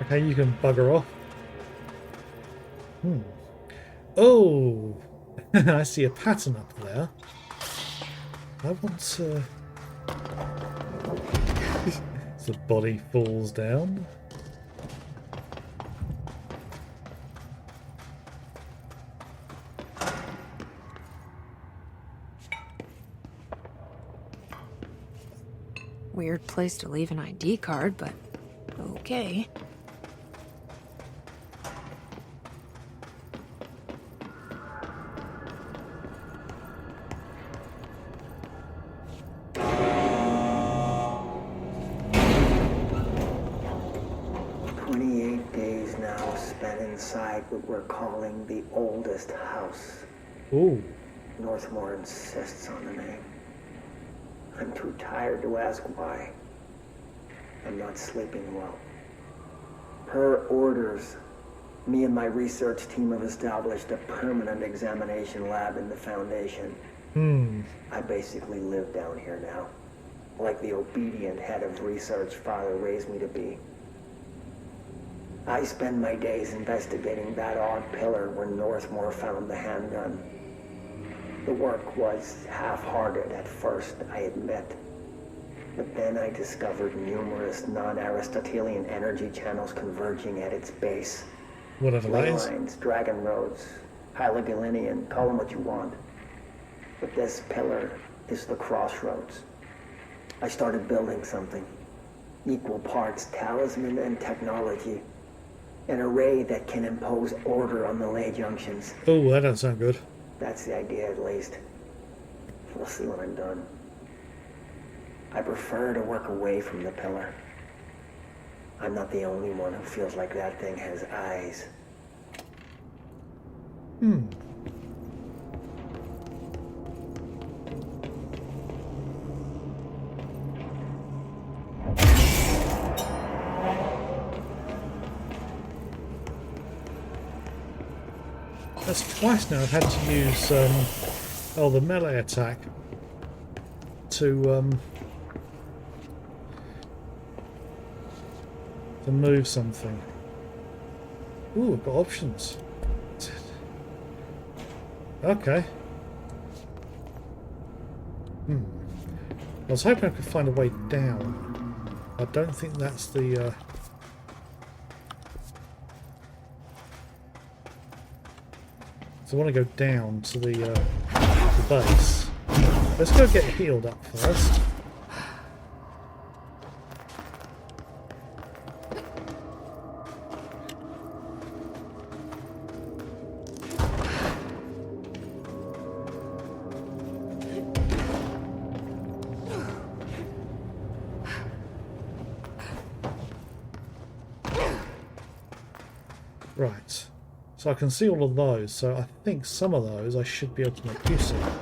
Okay, you can bugger off. Oh! I see a pattern up there. I want to... The body falls down. Weird place to leave an ID card, but okay. What we're calling the oldest house. Ooh. Northmore insists on the name. I'm too tired to ask why. I'm not sleeping well. Per orders, me and my research team have established a permanent examination lab in the Foundation. I basically live down here now, like the obedient head of research Father raised me to be. I spend my days investigating that odd pillar where Northmore found the handgun. The work was half-hearted at first, I admit. But then I discovered numerous non-Aristotelian energy channels converging at its base. Whatever that is. Lines, dragon roads, Hylogalinian, call them what you want. But this pillar is the crossroads. I started building something. Equal parts talisman and technology. An array that can impose order on the lay junctions. Oh, that doesn't sound good. That's the idea, at least. We'll see when I'm done. I prefer to work away from the pillar. I'm not the only one who feels like that thing has eyes. That's twice now I've had to use the melee attack to move something. Ooh, I've got options. Okay. I was hoping I could find a way down. I don't think that's the... So I want to go down to the base. Let's go get healed up first. Right. So I can see all of those, so I think some of those I should be able to make use of.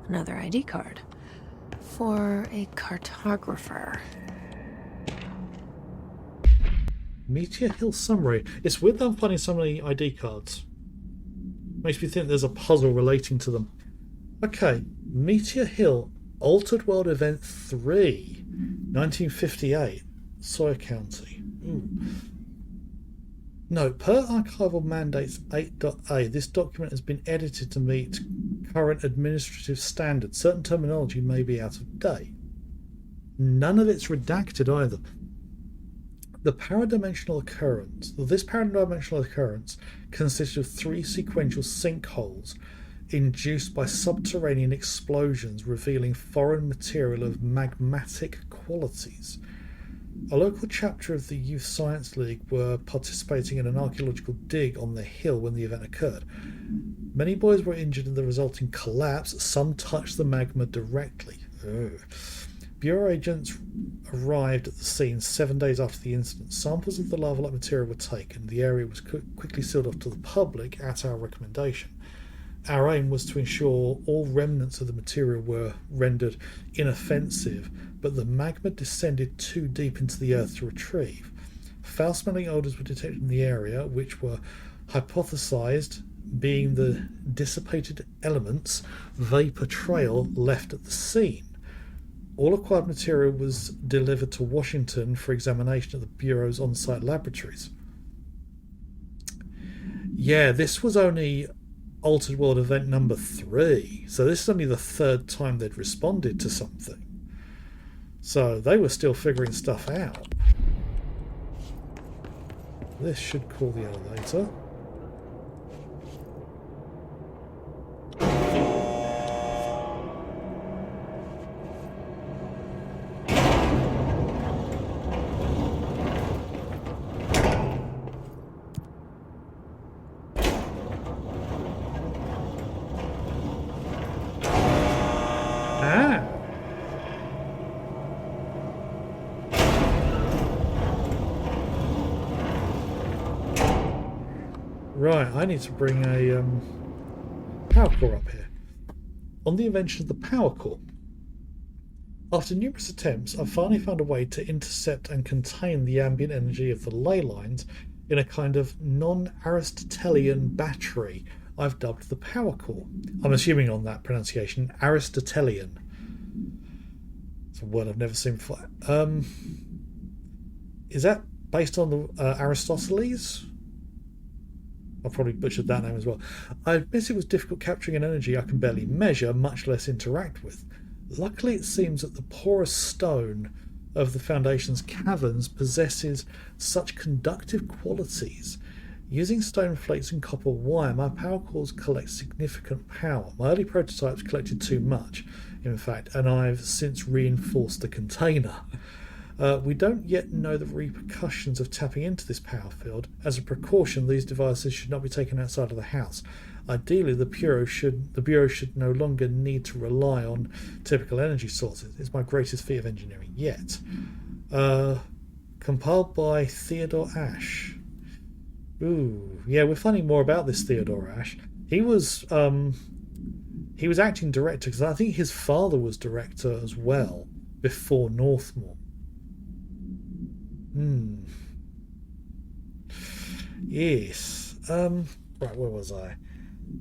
Another ID card. For a cartographer. Meteor Hill summary. It's weird that I'm finding so many ID cards. Makes me think there's a puzzle relating to them. Okay, Meteor Hill, Altered World Event 3, 1958, Sawyer County. No, per Archival Mandates 8.A, this document has been edited to meet current administrative standards. Certain terminology may be out of date. None of it's redacted either. This paradimensional occurrence consists of 3 sequential sinkholes induced by subterranean explosions revealing foreign material of magmatic qualities. A local chapter of the Youth Science League were participating in an archaeological dig on the hill when the event occurred. Many boys were injured in the resulting collapse. Some touched the magma directly. Ugh. Bureau agents arrived at the scene 7 days after the incident. Samples of the lava-like material were taken. The area was quickly sealed off to the public at our recommendation. Our aim was to ensure all remnants of the material were rendered inoffensive, but the magma descended too deep into the earth to retrieve. Foul-smelling odours were detected in the area, which were hypothesized being the dissipated elements vapor trail left at the scene. All acquired material was delivered to Washington for examination at the Bureau's on-site laboratories. Yeah, this was only Altered World Event number 3, so this is only the 3rd time they'd responded to something. So they were still figuring stuff out. This should call the elevator. Right, I need to bring a power core up here. On the invention of the power core. After numerous attempts, I finally found a way to intercept and contain the ambient energy of the ley lines in a kind of non-Aristotelian battery I've dubbed the power core. I'm assuming on that pronunciation, Aristotelian. It's a word I've never seen before. Is that based on the Aristoteles. I probably butchered that name as well. I admit it was difficult capturing an energy I can barely measure, much less interact with. Luckily, it seems that the porous stone of the Foundation's caverns possesses such conductive qualities. Using stone flakes and copper wire, my power cores collect significant power. My early prototypes collected too much, in fact, and I've since reinforced the container. We don't yet know the repercussions of tapping into this power field. As a precaution, these devices should not be taken outside of the house. Ideally, the Bureau should no longer need to rely on typical energy sources. It's my greatest feat of engineering yet. Compiled by Theodore Ashe. Ooh, yeah, we're finding more about this Theodore Ashe. He was acting director because I think his father was director as well before Northmore. Yes. Right, where was I?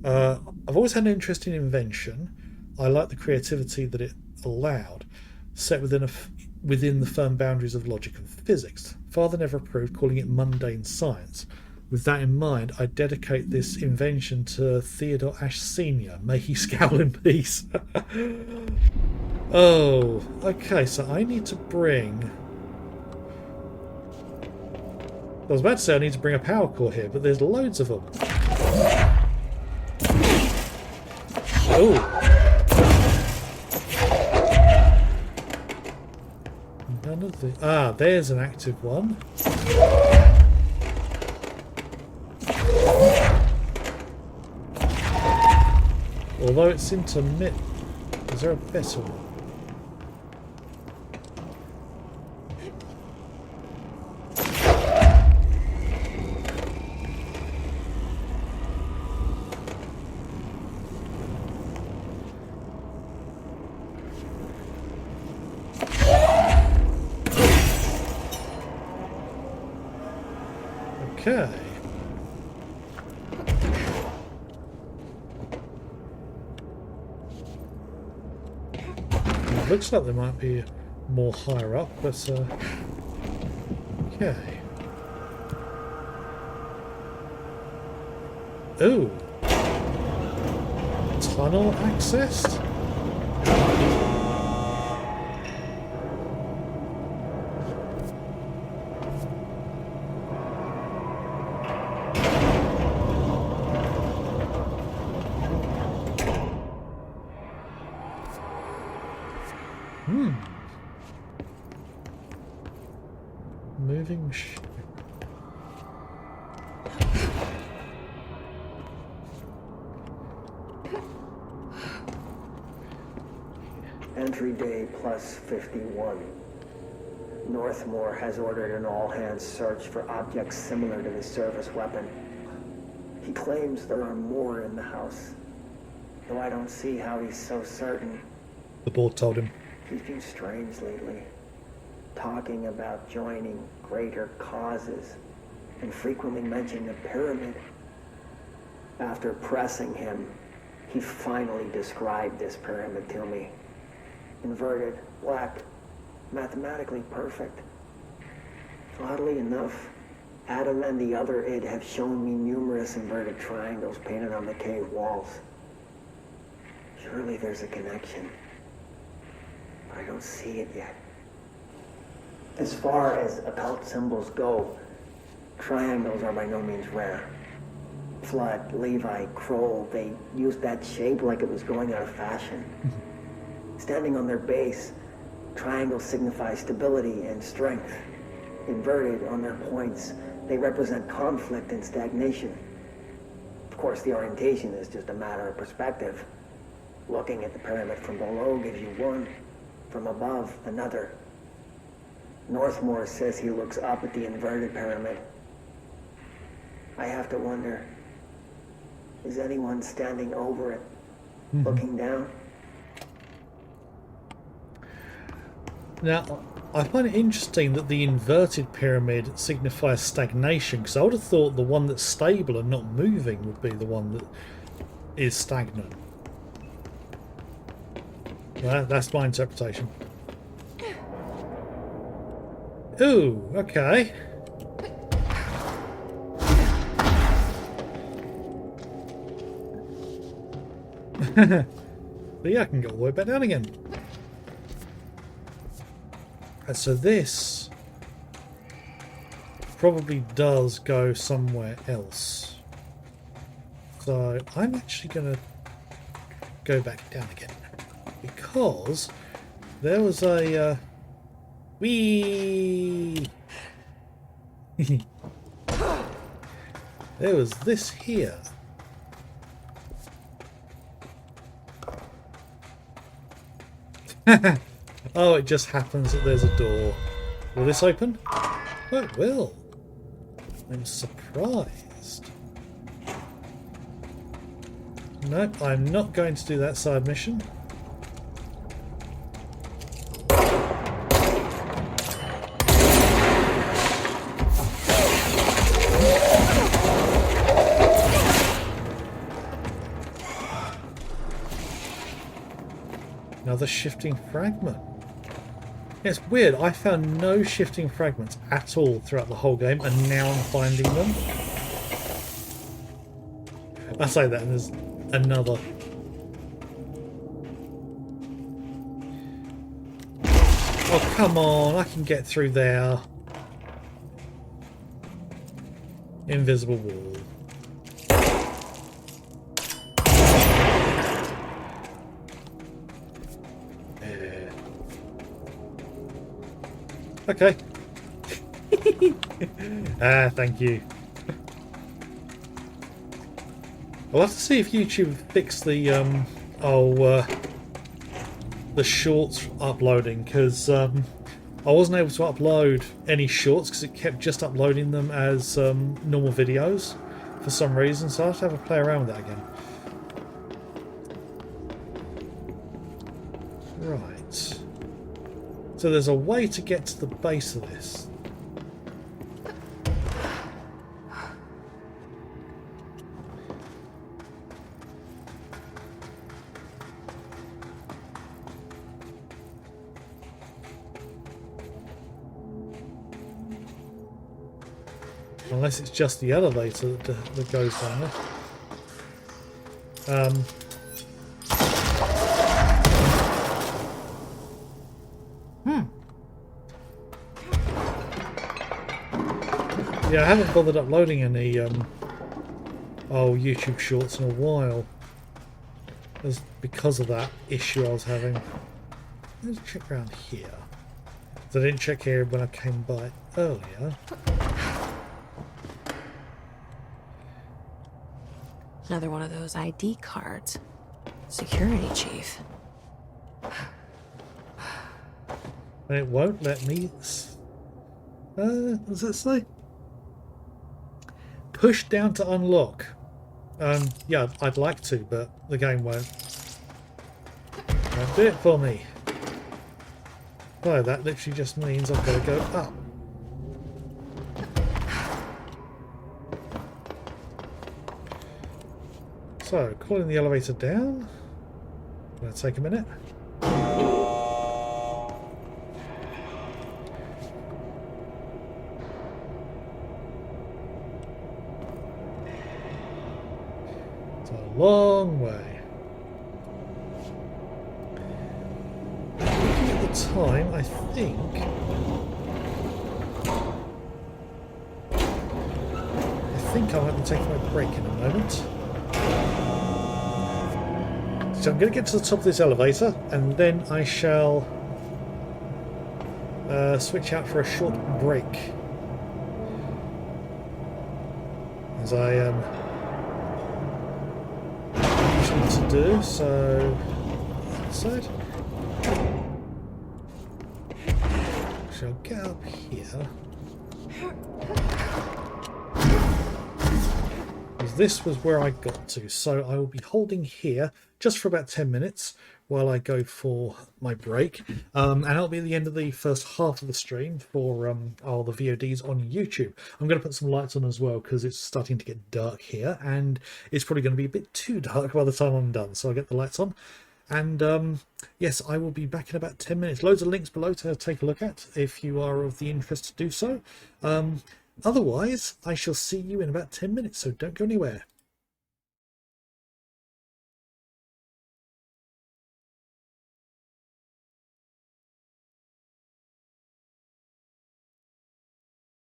I've always had an interest in invention. I like the creativity that it allowed, set within the firm boundaries of logic and physics. Father never approved, calling it mundane science. With that in mind, I dedicate this invention to Theodore Ashe Sr. May he scowl in peace. Oh, okay, so I need to bring... I was about to say I need to bring a power core here, but there's loads of them. Oh. None of the... Ah, there's an active one. Although it's intermittent. Is there a better one? Okay. It looks like there might be more higher up, but okay. Ooh. Tunnel accessed? Moving Entry day plus 51. Northmore has ordered an all-hands search for objects similar to the service weapon. He claims there are more in the house, though I don't see how he's so certain. The board told him. He's been strange lately, talking about joining greater causes, and frequently mentioning the pyramid. After pressing him, he finally described this pyramid to me. Inverted, black, mathematically perfect. Oddly enough, Adam and the other id have shown me numerous inverted triangles painted on the cave walls. Surely there's a connection, but I don't see it yet. As far as occult symbols go, triangles are by no means rare. Flood, Levi, Kroll, they used that shape like it was going out of fashion. Standing on their base, triangles signify stability and strength. Inverted on their points, they represent conflict and stagnation. Of course, the orientation is just a matter of perspective. Looking at the pyramid from below gives you one, from above another. Northmore says he looks up at the inverted pyramid. I have to wonder, is anyone standing over it, looking down? Now, I find it interesting that the inverted pyramid signifies stagnation, because I would have thought the one that's stable and not moving would be the one that is stagnant. Well, that's my interpretation. Ooh, okay. But yeah, I can go all the way back down again. And so this probably does go somewhere else. So I'm actually going to go back down again. Because there was a... whee! There was this here. Oh, it just happens that there's a door. Will this open? Oh, it will. I'm surprised. Nope, I'm not going to do that side mission. Another shifting fragment. Yeah, it's weird. I found no shifting fragments at all throughout the whole game, and now I'm finding them. I say that, and there's another. Oh, come on. I can get through there. Invisible wall. Okay. Thank you. I'll have to see if YouTube fixed the the shorts uploading, because I wasn't able to upload any shorts because it kept just uploading them as normal videos for some reason, so I'll have to have a play around with that again. Right. So there's a way to get to the base of this. Unless it's just the elevator that goes down there. Yeah, I haven't bothered uploading any YouTube shorts in a while. It's because of that issue I was having. Let's check around here. So I didn't check here when I came by earlier. Another one of those ID cards. Security chief. And it won't let me... what does it say? Push down to unlock. Yeah, I'd like to, but the game won't do it for me. Oh, that literally just means I've got to go up. So, calling the elevator down. Gonna take a minute. It's a long way. Looking at the time, I think I might be taking my break in a moment. So I'm going to get to the top of this elevator, and then I shall switch out for a short break, as I usually to do. So, outside. Shall get up here. This was where I got to, so I will be holding here just for about 10 minutes while I go for my break, and that'll be the end of the first half of the stream for all the VODs on YouTube. I'm going to put some lights on as well because it's starting to get dark here, and it's probably going to be a bit too dark by the time I'm done, so I'll get the lights on. And yes, I will be back in about 10 minutes. Loads of links below to take a look at if you are of the interest to do so. Otherwise, I shall see you in about 10 minutes, so don't go anywhere.